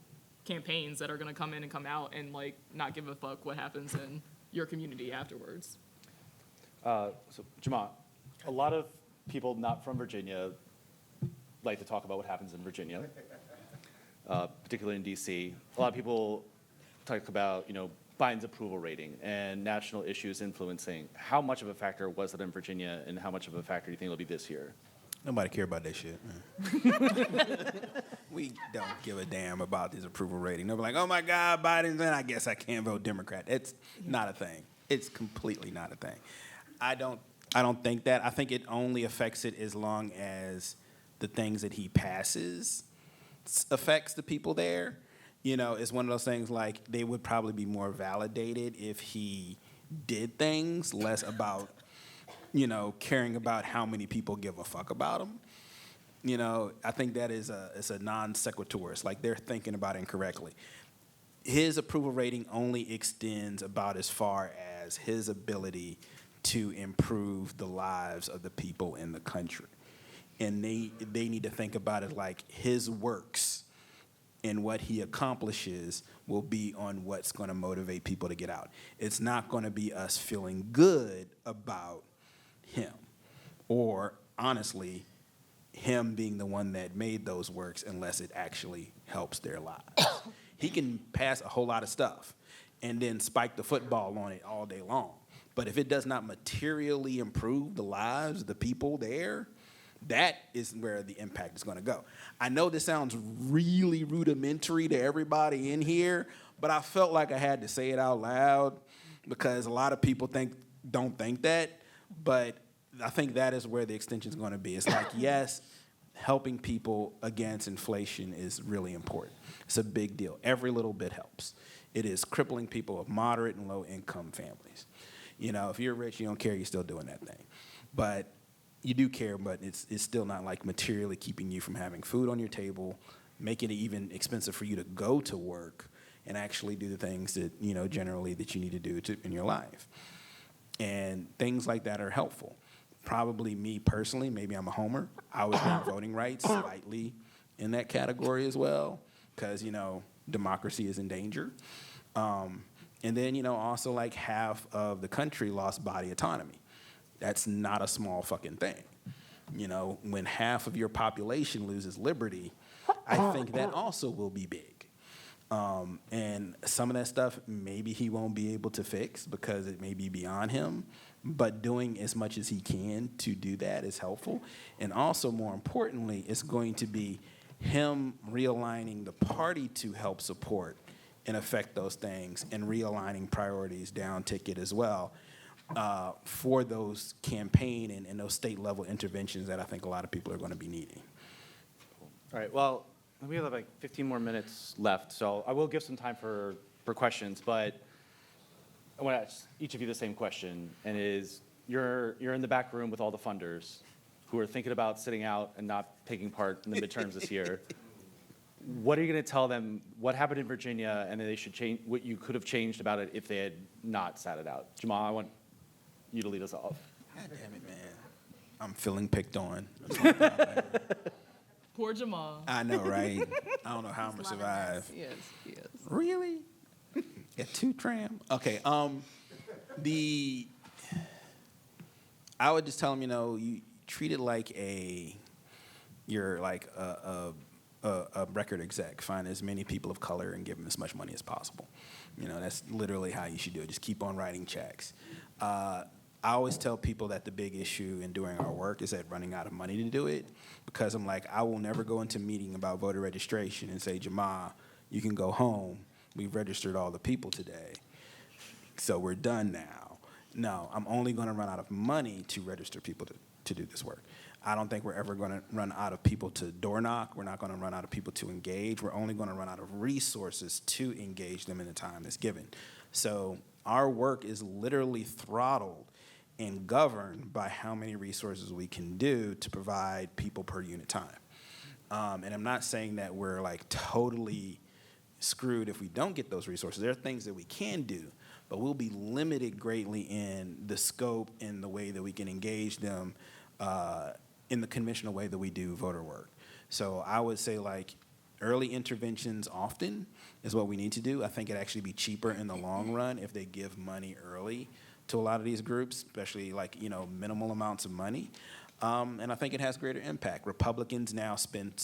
campaigns that are going to come in and come out and like not give a fuck what happens in your community afterwards. So Jamal, a lot of people not from Virginia like to talk about what happens in Virginia, particularly in DC. A lot of people talk about, Biden's approval rating and national issues influencing. How much of a factor was it in Virginia, and how much of a factor do you think it'll be this year? Nobody care about that shit. We don't give a damn about this approval rating. They'll be like, oh my God, Biden's in, I guess I can't vote Democrat. It's not a thing. It's completely not a thing. I don't think that. I think it only affects it as long as the things that he passes affects the people there. It's one of those things like they would probably be more validated if he did things, less about, caring about how many people give a fuck about them. I think that it's a non sequitur. It's like they're thinking about it incorrectly. His approval rating only extends about as far as his ability to improve the lives of the people in the country. And they need to think about it like his works and what he accomplishes will be on what's going to motivate people to get out. It's not going to be us feeling good about him, or honestly, him being the one that made those works, unless it actually helps their lives. He can pass a whole lot of stuff and then spike the football on it all day long. But if it does not materially improve the lives of the people there, that is where the impact is going to go. I know this sounds really rudimentary to everybody in here, but I felt like I had to say it out loud because a lot of people don't think that. But I think that is where the extension is going to be. It's like, yes, helping people against inflation is really important. It's a big deal. Every little bit helps. It is crippling people of moderate and low income families. If you're rich, you don't care, you're still doing that thing. But you do care, but it's still not like materially keeping you from having food on your table, making it even expensive for you to go to work and actually do the things that, generally that you need to do in your life. And things like that are helpful. Probably me personally, maybe I'm a homer. I would put voting rights slightly in that category as well, because, democracy is in danger. And then, also like half of the country lost body autonomy. That's not a small fucking thing. When half of your population loses liberty, I think that also will be big. And some of that stuff maybe he won't be able to fix because it may be beyond him, but doing as much as he can to do that is helpful. And also, more importantly, it's going to be him realigning the party to help support and affect those things, and realigning priorities down ticket as well for those campaign and those state level interventions that I think a lot of people are going to be needing. All right, well, we have like 15 more minutes left, so I will give some time for questions, but I want to ask each of you the same question, and you're in the back room with all the funders who are thinking about sitting out and not taking part in the midterms this year. What are you going to tell them? What happened in Virginia, and then they should change what you could have changed about it if they had not sat it out? Jamal, I want you to lead us off. God damn it, man. I'm feeling picked on. Poor Jamal. I know, right? I don't know how I'm going to survive. Yes. Really? Get two tram? Okay, I would just tell them, you treat it like you're like a record exec. Find as many people of color and give them as much money as possible. That's literally how you should do it. Just keep on writing checks. I always tell people that the big issue in doing our work is that running out of money to do it, because I'm like, I will never go into a meeting about voter registration and say, Jamal, you can go home. We've registered all the people today, so we're done now. No, I'm only going to run out of money to register people to do this work. I don't think we're ever going to run out of people to door knock. We're not going to run out of people to engage. We're only going to run out of resources to engage them in the time that's given. So our work is literally throttled and governed by how many resources we can do to provide people per unit time. And I'm not saying that we're like totally screwed if we don't get those resources. There are things that we can do, but we'll be limited greatly in the scope and the way that we can engage them in the conventional way that we do voter work. So I would say like early interventions often is what we need to do. I think it'd actually be cheaper in the long run if they give money early to a lot of these groups, especially like, minimal amounts of money. And I think it has greater impact. Republicans now spend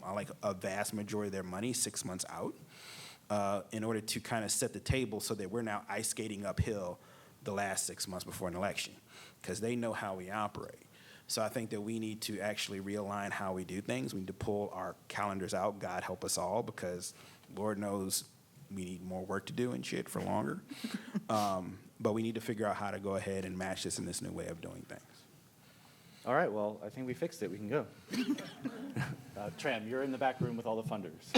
like a vast majority of their money 6 months out in order to kind of set the table so that we're now ice skating uphill the last 6 months before an election, because they know how we operate. So I think that we need to actually realign how we do things. We need to pull our calendars out, God help us all, because Lord knows we need more work to do and shit for longer. But we need to figure out how to go ahead and match this in this new way of doing things. All right, well, I think we fixed it. We can go. Tram, you're in the back room with all the funders.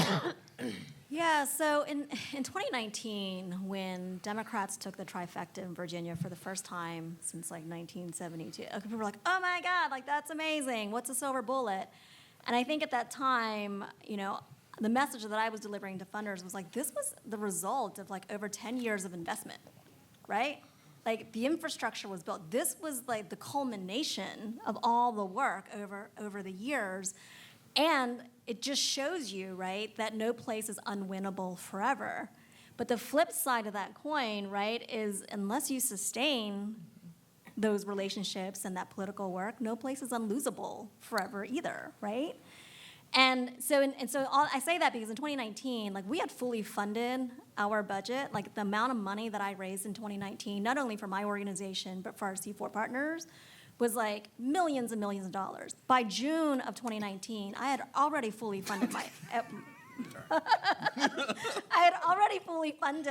Yeah, so in 2019, when Democrats took the trifecta in Virginia for the first time since like 1972, people were like, oh my God, like that's amazing. What's a silver bullet? And I think at that time, you know, the message that I was delivering to funders was like, this was the result of like over 10 years of investment, right? Like the infrastructure was built. This was like the culmination of all the work over the years. And it just shows you, right, that no place is unwinnable forever. But the flip side of that coin, right, is unless you sustain those relationships and that political work, no place is unlosable forever either, right? And so I say that because in 2019, like we had fully funded our budget, like the amount of money that I raised in 2019, not only for my organization, but for our C4 partners, was like millions and millions of dollars. By June of 2019, I had already fully funded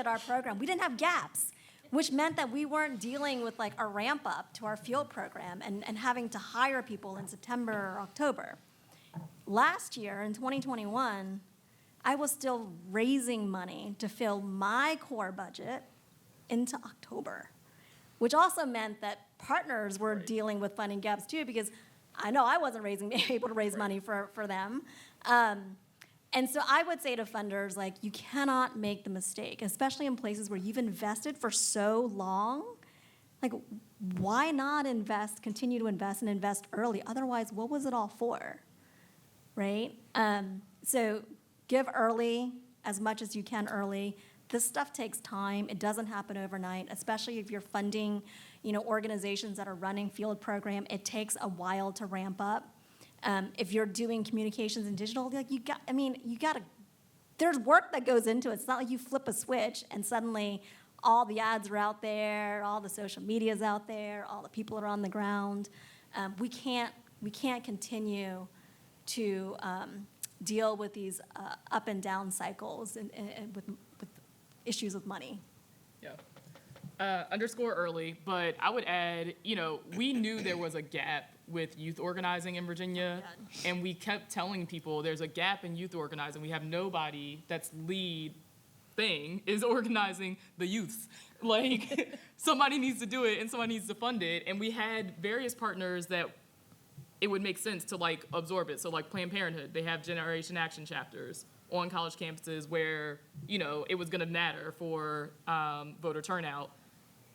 our program. We didn't have gaps, which meant that we weren't dealing with like a ramp up to our field program and having to hire people in September or October. Last year, in 2021, I was still raising money to fill my core budget into October, which also meant that partners were dealing with funding gaps too, because I know I wasn't able to raise money for them. And so I would say to funders, like, you cannot make the mistake, especially in places where you've invested for so long. Like, why not continue to invest and invest early? Otherwise, what was it all for? Right? So give early as much as you can early. This stuff takes time. It doesn't happen overnight, especially if you're funding, you know, organizations that are running field program. It takes a while to ramp up. If you're doing communications and digital, like there's work that goes into it. It's not like you flip a switch and suddenly all the ads are out there, all the social media's out there, all the people are on the ground. We can't continue to deal with these up and down cycles and with issues with money. Yeah. Underscore early, but I would add, you know, we knew there was a gap with youth organizing in Virginia, and we kept telling people there's a gap in youth organizing. We have nobody that's lead thing is organizing the youth. Like, somebody needs to do it and somebody needs to fund it. And we had various partners that it would make sense to like absorb it. So like Planned Parenthood, they have Generation Action chapters on college campuses where, you know, it was gonna matter for voter turnout.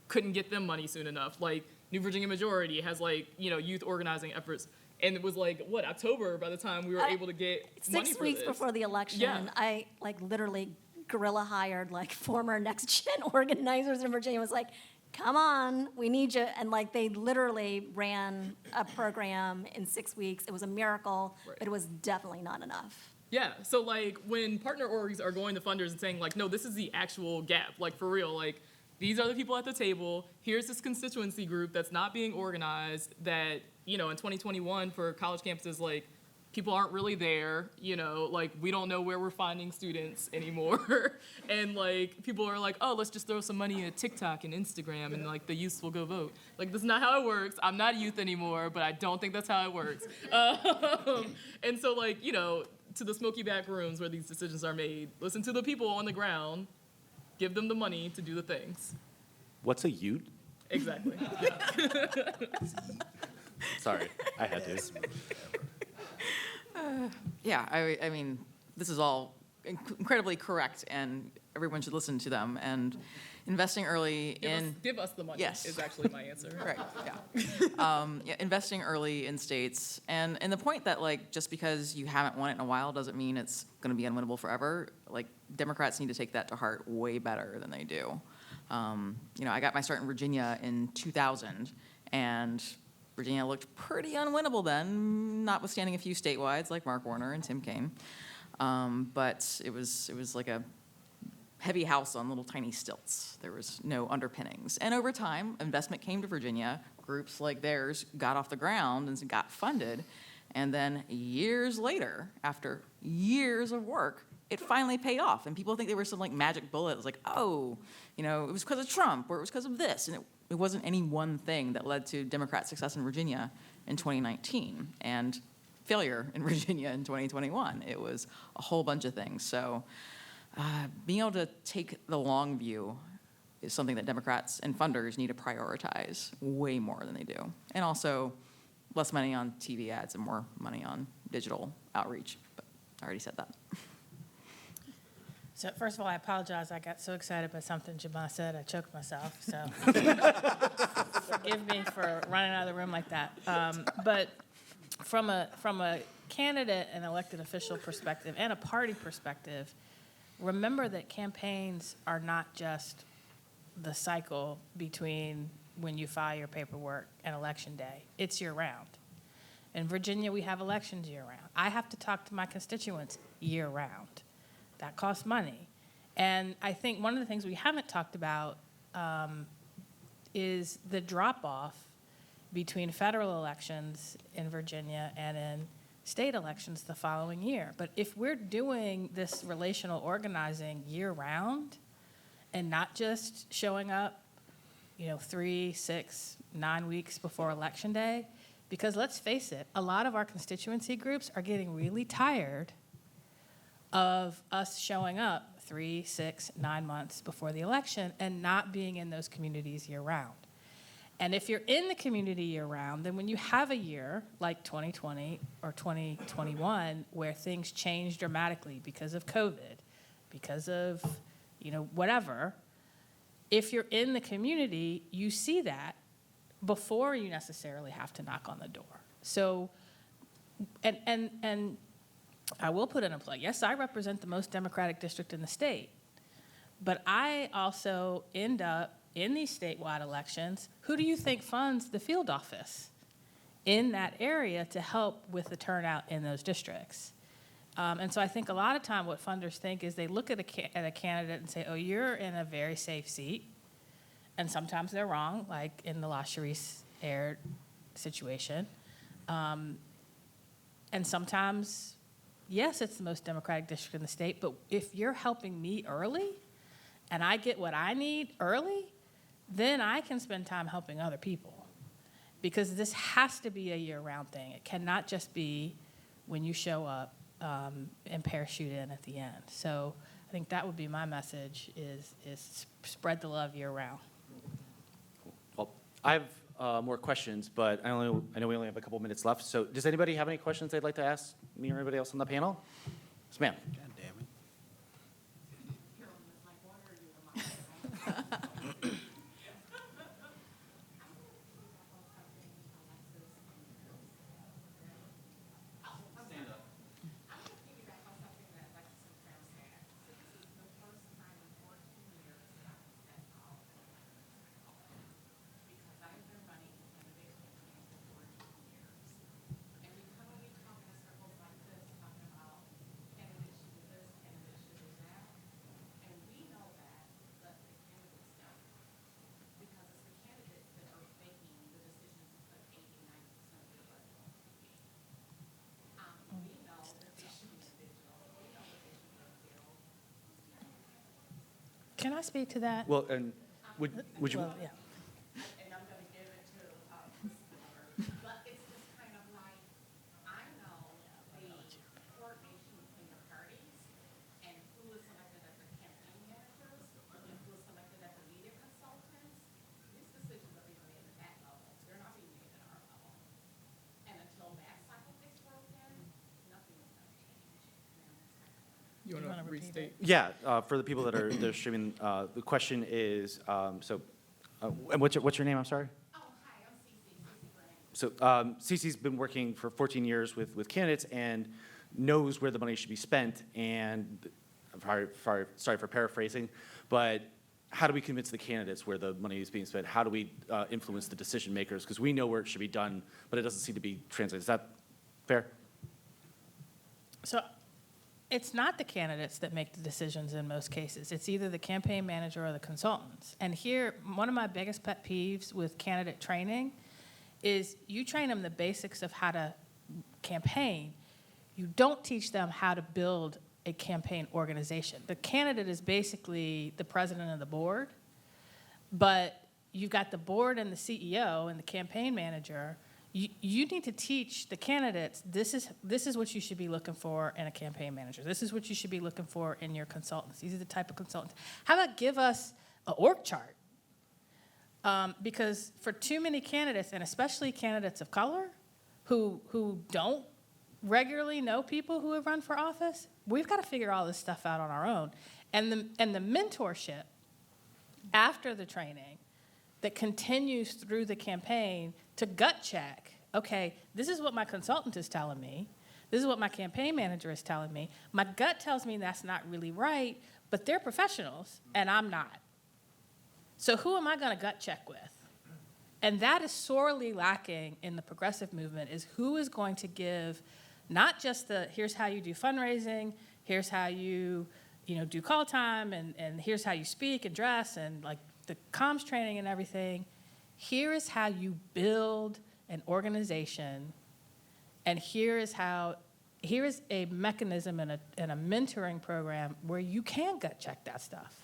Couldn't get them money soon enough. Like New Virginia Majority has like, you know, youth organizing efforts. And it was like, what, October by the time we were able to get money for this. 6 weeks before the election, Yeah. I like literally guerrilla hired like former Next Gen organizers in Virginia, was like, come on, we need you. And like they literally ran a program in 6 weeks. It was a miracle, Right. but it was definitely not enough. Yeah, so like when partner orgs are going to funders and saying like, no, this is the actual gap, like for real, like these are the people at the table, here's this constituency group that's not being organized that, you know, in 2021 for college campuses, like people aren't really there, you know, like we don't know where we're finding students anymore. And like people are like, oh, let's just throw some money at TikTok and Instagram and like the youth will go vote. Like that's not how it works. I'm not a youth anymore, but I don't think that's how it works. And so like, you know, to the smoky back rooms where these decisions are made, listen to the people on the ground, give them the money to do the things. What's a ute? Exactly. Yeah. Sorry, I had to. Yeah, I mean, this is all incredibly correct, and everyone should listen to them. And investing early Give us the money. Yes. Is actually my answer. Right, yeah. Investing early in states, and the point that, like, just because you haven't won it in a while doesn't mean it's going to be unwinnable forever. Like, Democrats need to take that to heart way better than they do. You know, I got my start in Virginia in 2000, and Virginia looked pretty unwinnable then, notwithstanding a few statewides like Mark Warner and Tim Kaine. But it was like a heavy house on little tiny stilts. There was no underpinnings. And over time, investment came to Virginia. Groups like theirs got off the ground and got funded. And then years later, after years of work, it finally paid off. And people think there was some like magic bullet. It was like, oh, you know, it was because of Trump or it was because of this. And it wasn't any one thing that led to Democrat success in Virginia. in 2019, and failure in Virginia in 2021. It was a whole bunch of things. So being able to take the long view is something that Democrats and funders need to prioritize way more than they do. And also less money on TV ads and more money on digital outreach. But I already said that. So first of all, I apologize. I got so excited by something Jabbar said, I choked myself. So forgive me for running out of the room like that. But from a candidate and elected official perspective and a party perspective, remember that campaigns are not just the cycle between when you file your paperwork and election day. It's year-round. In Virginia, we have elections year-round. I have to talk to my constituents year-round. That costs money. And I think one of the things we haven't talked about is the drop-off between federal elections in Virginia and in state elections the following year. But if we're doing this relational organizing year-round and not just showing up, 3, 6, 9 weeks before Election Day, because let's face it, a lot of our constituency groups are getting really tired of us showing up 3, 6, 9 months before the election and not being in those communities year-round. And if you're in the community year-round, then when you have a year like 2020 or 2021 where things change dramatically because of COVID, because of whatever, if you're in the community, you see that before you necessarily have to knock on the door. So, and I will put in a plug. Yes, I represent the most Democratic district in the state, but I also end up in these statewide elections. Who do you think funds the field office in that area to help with the turnout in those districts? And so I think a lot of time what funders think is they look at a candidate and say, oh, you're in a very safe seat. And sometimes they're wrong, like in the La Charisse Air situation. And sometimes, yes, it's the most Democratic district in the state, but if you're helping me early and I get what I need early, then I can spend time helping other people. Because this has to be a year-round thing. It cannot just be when you show up and parachute in at the end. So I think that would be my message is spread the love year-round. Well, I have more questions, but I know we only have a couple minutes left. So does anybody have any questions they'd like to ask me or anybody else on the panel? Yes, ma'am. God damn it. Can I speak to that? Well, and would you? Well, yeah. And I'm gonna give it to but it's just kind of like, I know the coordination between the parties and who is selected as the campaign managers and who is selected as the media consultants. These decisions are being made at that level. They're not being made at our level. And until that cycle gets broken, nothing is gonna change. You want to repeat restate? Yeah, for the people that are streaming, the question is, and what's your name? I'm sorry. Oh, hi, I'm Cece Grant. So Cece's been working for 14 years with candidates and knows where the money should be spent. And sorry for paraphrasing, but how do we convince the candidates where the money is being spent? How do we influence the decision makers? Because we know where it should be done, but it doesn't seem to be translated. Is that fair? So it's not the candidates that make the decisions in most cases. It's either the campaign manager or the consultants. And here, one of my biggest pet peeves with candidate training is you train them the basics of how to campaign. You don't teach them how to build a campaign organization. The candidate is basically the president of the board, but you've got the board and the CEO and the campaign manager. you need to teach the candidates, this is what you should be looking for in a campaign manager. This is what you should be looking for in your consultants. These are the type of consultants. How about give us an org chart? Because for too many candidates, and especially candidates of color, who don't regularly know people who have run for office, we've got to figure all this stuff out on our own. And the mentorship after the training that continues through the campaign to gut check, okay, this is what my consultant is telling me. This is what my campaign manager is telling me. My gut tells me that's not really right, but they're professionals and I'm not. So who am I going to gut check with? And that is sorely lacking in the progressive movement, is who is going to give not just the, here's how you do fundraising, here's how you do call time, and here's how you speak and dress, and like the comms training and everything. Here is how you build an organization, and here is a mechanism and a mentoring program where you can gut check that stuff.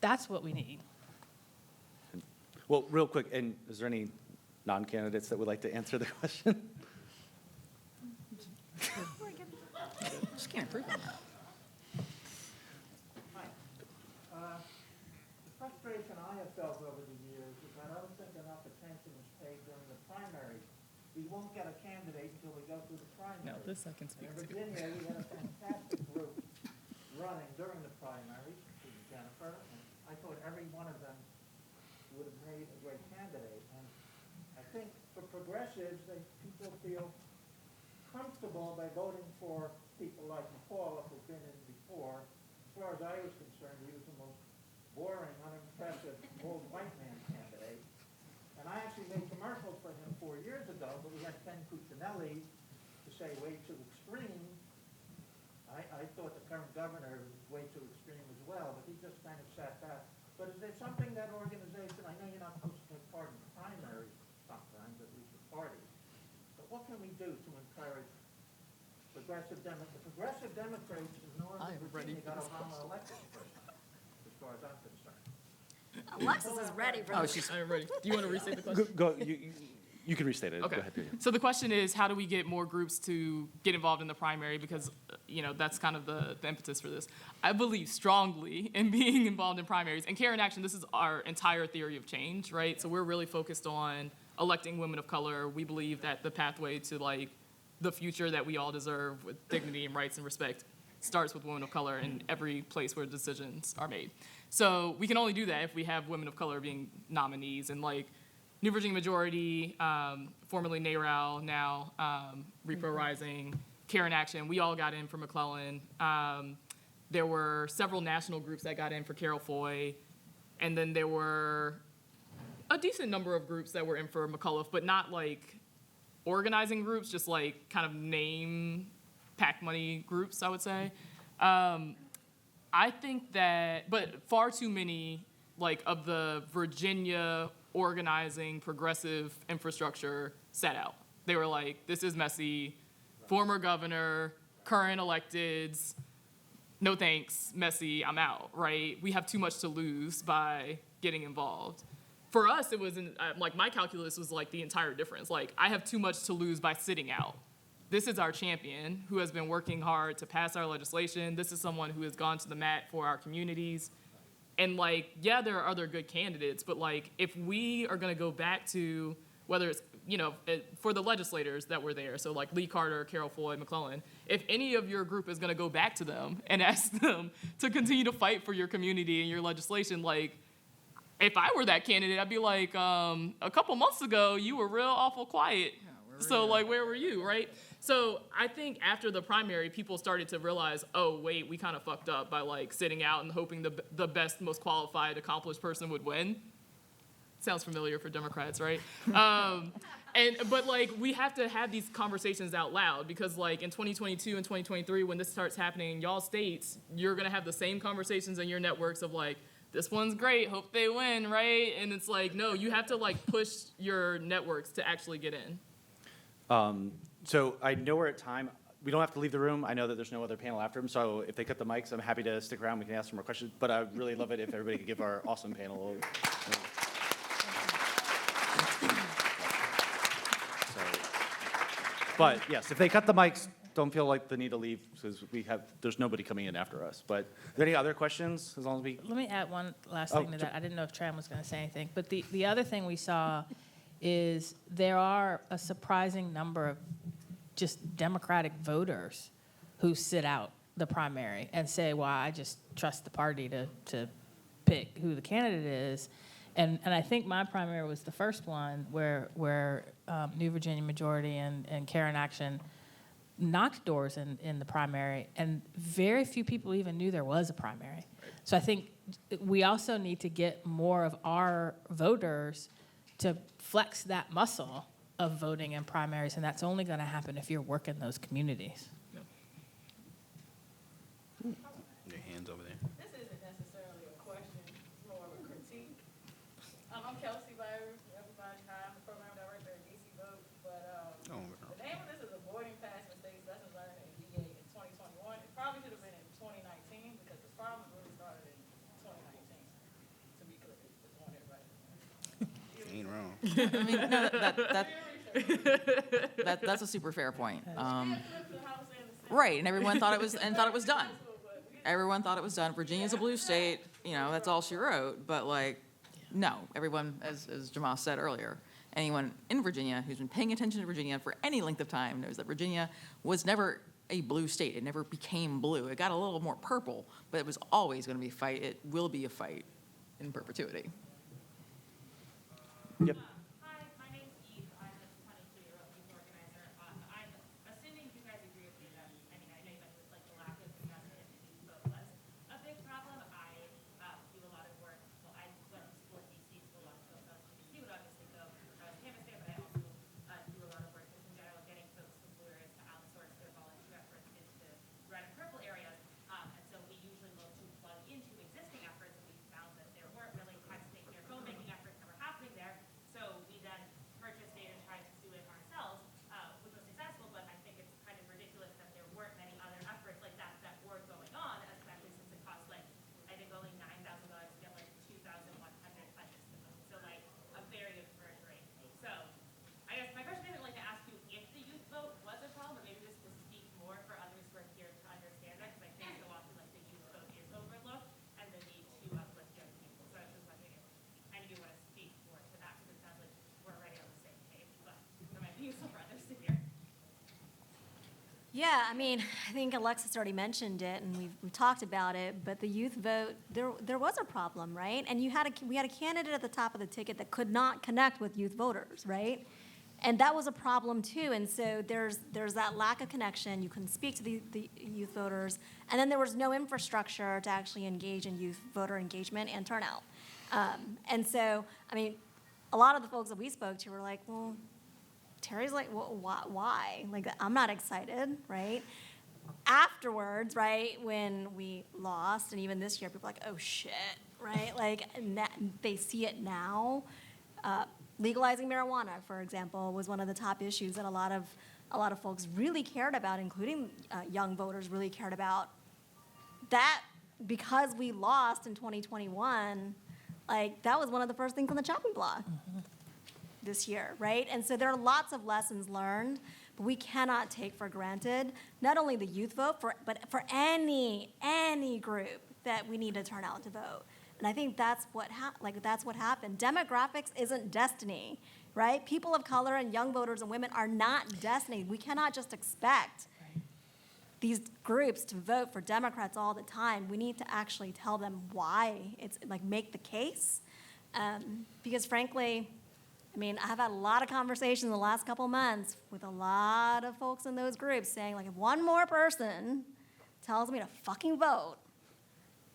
That's what we need. Well, real quick, and is there any non-candidates that would like to answer the question? Just can't improve on that. The frustration I have felt over the years is that I don't think enough attention is paid during the primary. We won't get a candidate until we go through the primary. No, this I can speak In to. Virginia, we had a fantastic group running during the primaries, Jennifer, and I thought every one of them would have made a great candidate. And I think for progressives, people feel comfortable by voting for people like McAuliffe, who've been in before. As far as I was concerned, he was the most boring, unimpressive, old white man candidate. And I actually made commercials for him 4 years ago, but we had Ken Cuccinelli to say way too extreme. I thought the current governor was way too extreme as well, but he just kind of sat back. But is there something that organization, I know you're not supposed to take part in primaries sometimes, at least the parties, but what can we do to encourage progressive Democrats? The progressive Democrats in Northern Virginia got Obama elected first time, as far as I'm concerned. Alexis is ready for Oh, this. she's I'm ready. Do you want to restate the question? You can restate it. Okay. Go ahead. Yeah. So the question is, how do we get more groups to get involved in the primary? Because, that's kind of the impetus for this. I believe strongly in being involved in primaries. And Care in Action, this is our entire theory of change, right? So we're really focused on electing women of color. We believe that the pathway to, the future that we all deserve with dignity and rights and respect starts with women of color in every place where decisions are made. So we can only do that if we have women of color being nominees. And, New Virginia Majority, formerly NARAL, now Repro Rising, Care in Action, we all got in for McClellan. There were several national groups that got in for Carol Foy, and then there were a decent number of groups that were in for McAuliffe, but not organizing groups, just kind of name PAC money groups, I would say. I think that, but far too many of the Virginia organizing progressive infrastructure set out. They were like, this is messy, former governor, current electeds, no thanks, messy, I'm out, right? We have too much to lose by getting involved. For us, it was, my calculus was the entire difference. I have too much to lose by sitting out. This is our champion who has been working hard to pass our legislation. This is someone who has gone to the mat for our communities. And there are other good candidates, but if we are gonna go back to whether it's, for the legislators that were there, so Lee Carter, Carol Foy, McClellan, if any of your group is gonna go back to them and ask them to continue to fight for your community and your legislation, if I were that candidate, I'd be a couple months ago, you were real awful quiet. So where were you, right? So I think after the primary, people started to realize, oh, wait, we kind of fucked up by sitting out and hoping the best, most qualified, accomplished person would win. Sounds familiar for Democrats, right? But we have to have these conversations out loud because in 2022 and 2023, when this starts happening in y'all states, you're gonna have the same conversations in your networks of this one's great, hope they win, right? And it's no, you have to push your networks to actually get in. So I know we're at time. We don't have to leave the room. I know that there's no other panel after them, so if they cut the mics, I'm happy to stick around. We can ask some more questions, but I'd really love it if everybody could give our awesome panel a But yes, if they cut the mics, don't feel like the need to leave because there's nobody coming in after us. But are there any other questions? As long as we, Let me add one last Oh, thing to that. I didn't know if Tram was going to say anything. But the other thing we saw is there are a surprising number of just Democratic voters who sit out the primary and say, well, I just trust the party to pick who the candidate is. And I think my primary was the first one where New Virginia Majority and Karen Action knocked doors in the primary, and very few people even knew there was a primary. So I think we also need to get more of our voters to flex that muscle of voting in primaries, and that's only going to happen if you're working those communities. Your hands over there. This isn't necessarily a question, it's more of a critique. I'm Kelsey Byron, everybody, hi, I'm the program director at DC Vote, but Oh, the name of this is Avoiding Past Mistakes, Lessons Learned in VA in 2021. It probably should have been in 2019 because the problem really started in 2019, to be clear, just want everybody to know. ain't wrong. I mean, no, that's a super fair point. Right, and everyone thought it was done. Everyone thought it was done. Virginia's a blue state, that's all she wrote. But no, everyone, as Jamal said earlier, anyone in Virginia who's been paying attention to Virginia for any length of time knows that Virginia was never a blue state. It never became blue. It got a little more purple, but it was always going to be a fight. It will be a fight in perpetuity. yep. Hi, my name's Eve. I'm a 22-year-old youth organizer. I'm assuming you guys agree with me that, I know you mentioned the lack of investment in youth vote was a big problem. I do a lot of work. Well, I went to school at DC, so a lot of folks out to DC would obviously go. I was a campus there, but I also do a lot of work just in general getting folks from blue areas to outsource their volunteer efforts into red and purple areas. And so we usually look to plug into existing efforts, and we found that there weren't really high-stakes or phone-making efforts that were happening there. So we then purchased data and tried to do it ourselves, which was successful, but I think it's kind of ridiculous that there weren't many other efforts like that were going on, especially since it cost I think only $9,000 to get 2,100 pledges to vote. So a very good conversion rate. So I guess my question isn't to ask you if the youth vote was a problem, but maybe just to speak more for others who are here to understand that, because I think so often the youth vote is overlooked and the need to uplift young people. So I was just wondering if any of you want to speak more to that, because it sounds like we're already on the same page, but it might be useful for others to hear. Yeah, I think Alexis already mentioned it, and we've talked about it, but the youth vote, there was a problem, right? And we had a candidate at the top of the ticket that could not connect with youth voters, right? And that was a problem too, and so there's that lack of connection. You couldn't speak to the youth voters, and then there was no infrastructure to actually engage in youth voter engagement and turnout. And so, a lot of the folks that we spoke to were like, well, Terry's like, well, why? I'm not excited, right? Afterwards, right, when we lost, and even this year, people are like, oh shit, right? They see it now. Legalizing marijuana, for example, was one of the top issues that a lot of folks really cared about, including young voters really cared about. That, because we lost in 2021, that was one of the first things on the chopping block. This year, right? And so there are lots of lessons learned, but we cannot take for granted not only the youth vote, but for any group that we need to turn out to vote. And I think that's what happened. Demographics isn't destiny, right? People of color and young voters and women are not destiny. We cannot just expect these groups to vote for Democrats all the time. We need to actually tell them why. It's make the case, because frankly, I've had a lot of conversations in the last couple of months with a lot of folks in those groups saying, if one more person tells me to fucking vote,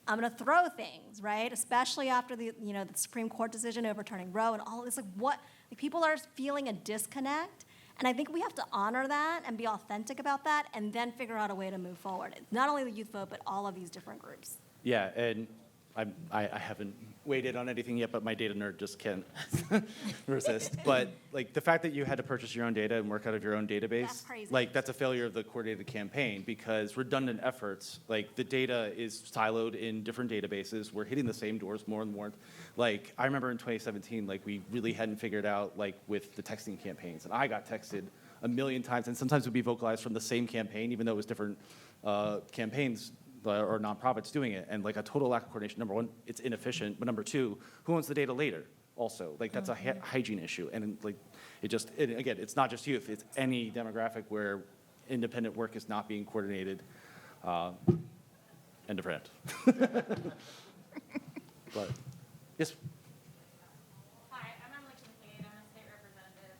I'm going to throw things, right? Especially after the Supreme Court decision overturning Roe and all this. People are feeling a disconnect, and I think we have to honor that and be authentic about that, and then figure out a way to move forward. Not only the youth vote, but all of these different groups. Yeah, and I haven't weighed in on anything yet, but my data nerd just can't resist. But the fact that you had to purchase your own data and work out of your own database, That's crazy. That's a failure of the coordinated campaign, because redundant efforts, the data is siloed in different databases. We're hitting the same doors more and more. I remember in 2017, we really hadn't figured out with the texting campaigns, and I got texted a million times, and sometimes would be vocalized from the same campaign, even though it was different campaigns or nonprofits doing it, and like a total lack of coordination. Number one, it's inefficient, but number two, who owns the data later? Also, like that's a hygiene issue, and like again, it's not just youth; it's any demographic where independent work is not being coordinated. End of rant. But yes. Hi, I'm Emily Kincaid. I'm a state representative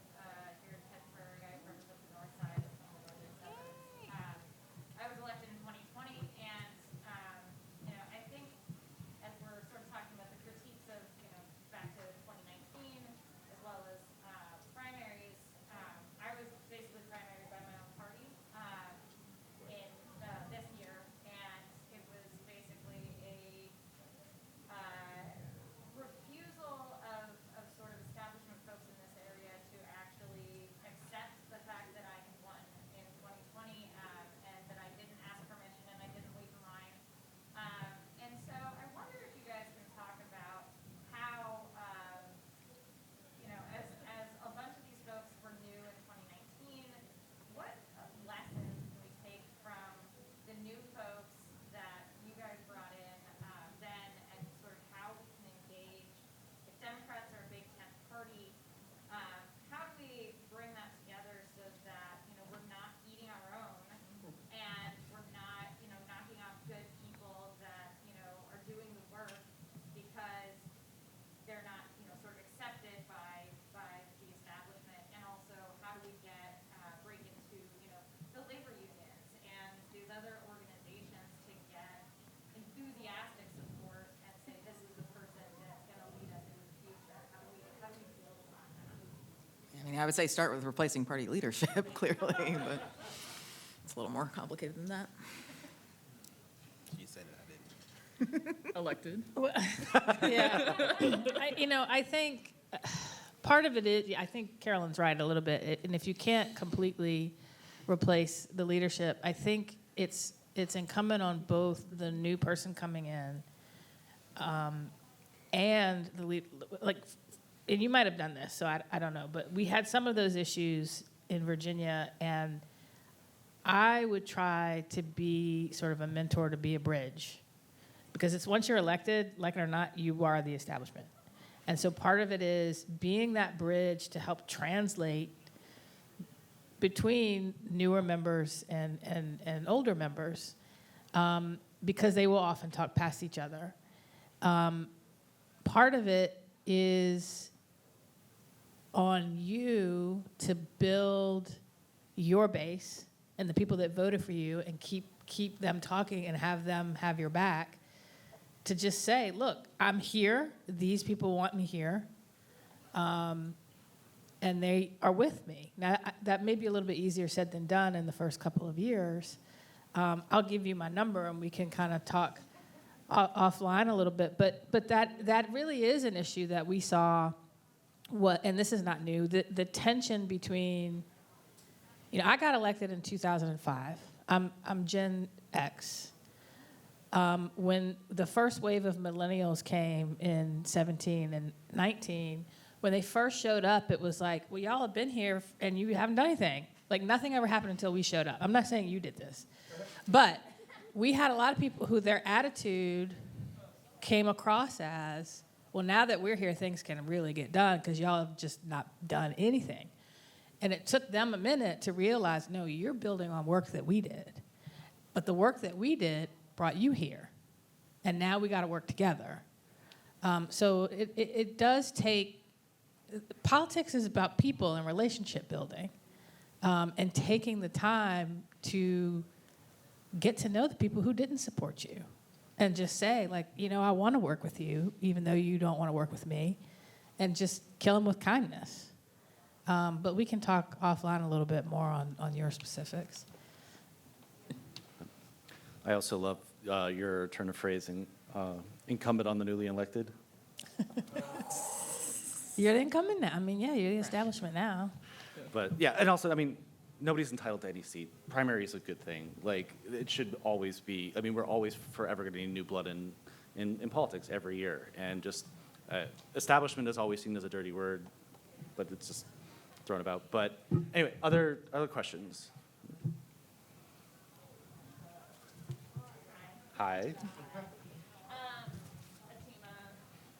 here in Pittsburgh. I represent the north side of some of the northern suburbs. I was elected in 2020, and I think as we're sort of talking about the critiques of back to 2019 as well as primaries, I was basically primaried by my own party in this year, and it was basically a refusal of sort of establishment folks in this area to actually accept the fact that I had won in 2020 and that I didn't ask permission and I didn't wait in line. And so I wonder if you guys can talk about how, as a bunch of these folks were new in 2019, what lessons can we take from the new folks that you guys brought in then, and sort of how we can engage? If Democrats are a big tent party, how do we bring that together so that we're not eating our own and we're not knocking off good people that are doing the work because they're not sort of accepted by the establishment? And also, how do we break into the labor unions and these other organizations to get enthusiastic support and say this is the person that's going to lead us into the future? How do we build on that? I mean, I would say start with replacing party leadership, clearly, but it's a little more complicated than that. You said it, I didn't. Elected. Yeah. I think part of it is, I think Carolyn's right a little bit. And if you can't completely replace the leadership, I think it's incumbent on both the new person coming in and the lead, and you might have done this, so I don't know, but we had some of those issues in Virginia, and I would try to be sort of a mentor, to be a bridge. Because it's once you're elected, like it or not, you are the establishment. And so part of it is being that bridge to help translate between newer members and older members, because they will often talk past each other. Part of it is on you to build your base and the people that voted for you and keep them talking and have them have your back, to just say, look, I'm here. These people want me here. And they are with me. Now, that may be a little bit easier said than done in the first couple of years. I'll give you my number, and we can kind of talk offline a little bit. But that really is an issue that we saw, and this is not new, the tension between, I got elected in 2005. I'm Gen X. When the first wave of millennials came in 17 and 19, when they first showed up, it was like, well, y'all have been here and you haven't done anything. Like, nothing ever happened until we showed up. I'm not saying you did this. But we had a lot of people who their attitude came across as, well, now that we're here, things can really get done because y'all have just not done anything. And it took them a minute to realize, no, you're building on work that we did. But the work that we did brought you here, and now we got to work together. So it does take, politics is about people and relationship building, and taking the time to get to know the people who didn't support you, and just say, like, I want to work with you, even though you don't want to work with me, and just kill them with kindness. But we can talk offline a little bit more on your specifics. I also love your turn of phrasing, incumbent on the newly elected. You're the incumbent now. I mean, yeah, you're the establishment now. But yeah, and also, nobody's entitled to any seat. Primary is a good thing. Like, it should always be, we're always forever going to need new blood in politics every year. And just establishment is always seen as a dirty word, but it's just, thrown about. But anyway, other questions? Hi. Atima,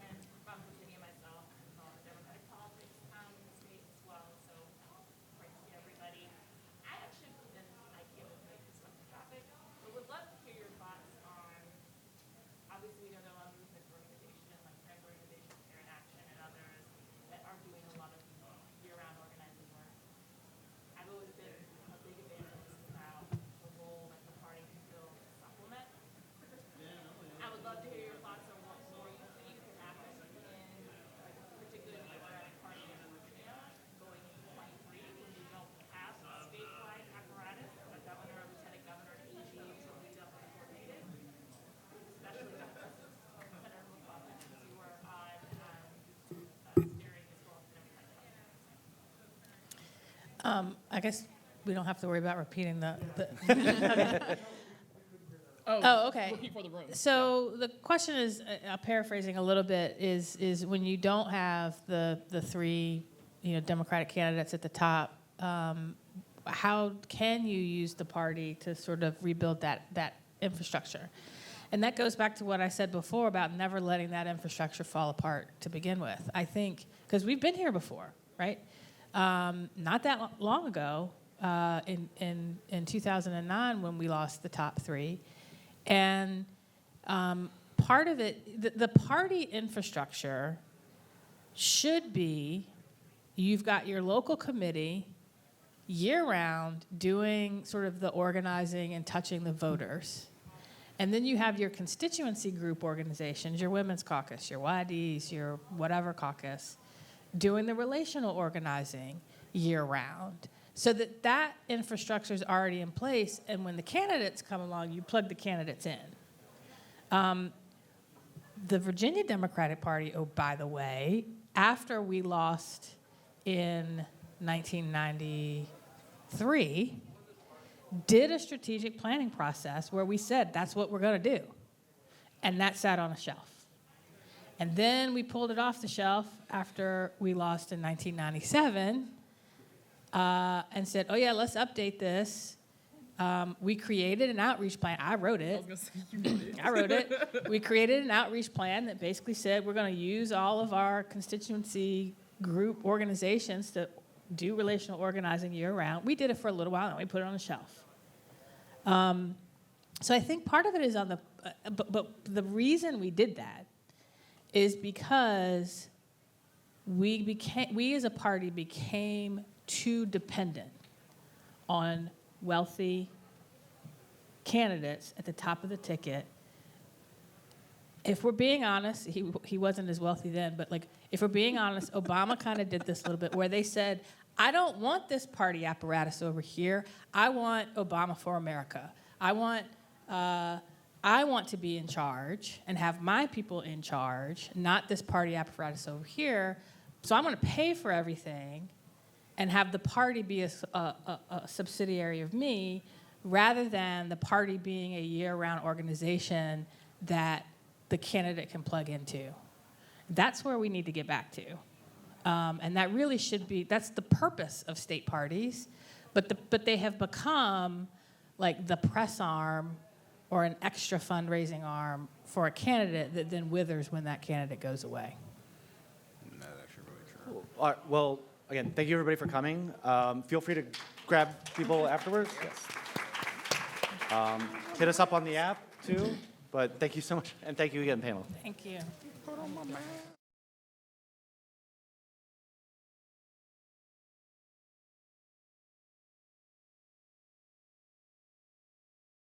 and from Virginia myself, I'm involved in Democratic politics in the state as well, so great to see everybody. I actually, and I can't make this on the topic, but would love to hear your thoughts on, obviously, we know there are a lot of movement organizations, like trans organizations, Care in Action, and others, that are doing a lot of year-round organizing work. I've always been a big evangelist about the role that the party can still supplement. I would love to hear your thoughts on what more you think can happen in, like, particularly the Democratic Party in Virginia going into 23 when we don't have a statewide apparatus, a governor, a lieutenant governor, an AG to lead up and coordinate it, especially since Senator McClellan, since you were on steering as well as the Democratic Party. I guess we don't have to worry about repeating the Oh, Oh, okay. repeat for the room. So the question is, paraphrasing a little bit, is when you don't have the three, Democratic candidates at the top, how can you use the party to sort of rebuild that infrastructure? And that goes back to what I said before about never letting that infrastructure fall apart to begin with. I think, because we've been here before, right? Not that long ago, in 2009 when we lost the top three. And part of it, the party infrastructure should be, you've got your local committee year-round doing sort of the organizing and touching the voters. And then you have your constituency group organizations, your women's caucus, your YDs, your whatever caucus, doing the relational organizing year-round. So that infrastructure is already in place, and when the candidates come along, you plug the candidates in. The Virginia Democratic Party, oh, by the way, after we lost in 1993, did a strategic planning process where we said, that's what we're going to do. And that sat on a shelf. And then we pulled it off the shelf after we lost in 1997, and said, oh yeah, let's update this. We created an outreach plan. I wrote it. I was gonna say, you wrote it. I wrote it. We created an outreach plan that basically said we're going to use all of our constituency group organizations to do relational organizing year-round. We did it for a little while, and we put it on the shelf. So I think part of it is on the, but the reason we did that is because we as a party became too dependent on wealthy candidates at the top of the ticket. If we're being honest, he wasn't as wealthy then, but like, if we're being honest, Obama kind of did this a little bit where they said, I don't want this party apparatus over here. I want Obama for America. I want to be in charge and have my people in charge, not this party apparatus over here. So I'm going to pay for everything and have the party be a subsidiary of me, rather than the party being a year-round organization that the candidate can plug into. That's where we need to get back to. And that really should be, that's the purpose of state parties, but they have become like the press arm or an extra fundraising arm for a candidate that then withers when that candidate goes away. That's actually really true. All right, well, again, thank you everybody for coming. Feel free to grab people afterwards. Yes. Hit us up on the app too. But thank you so much, and thank you again, panel. Thank you.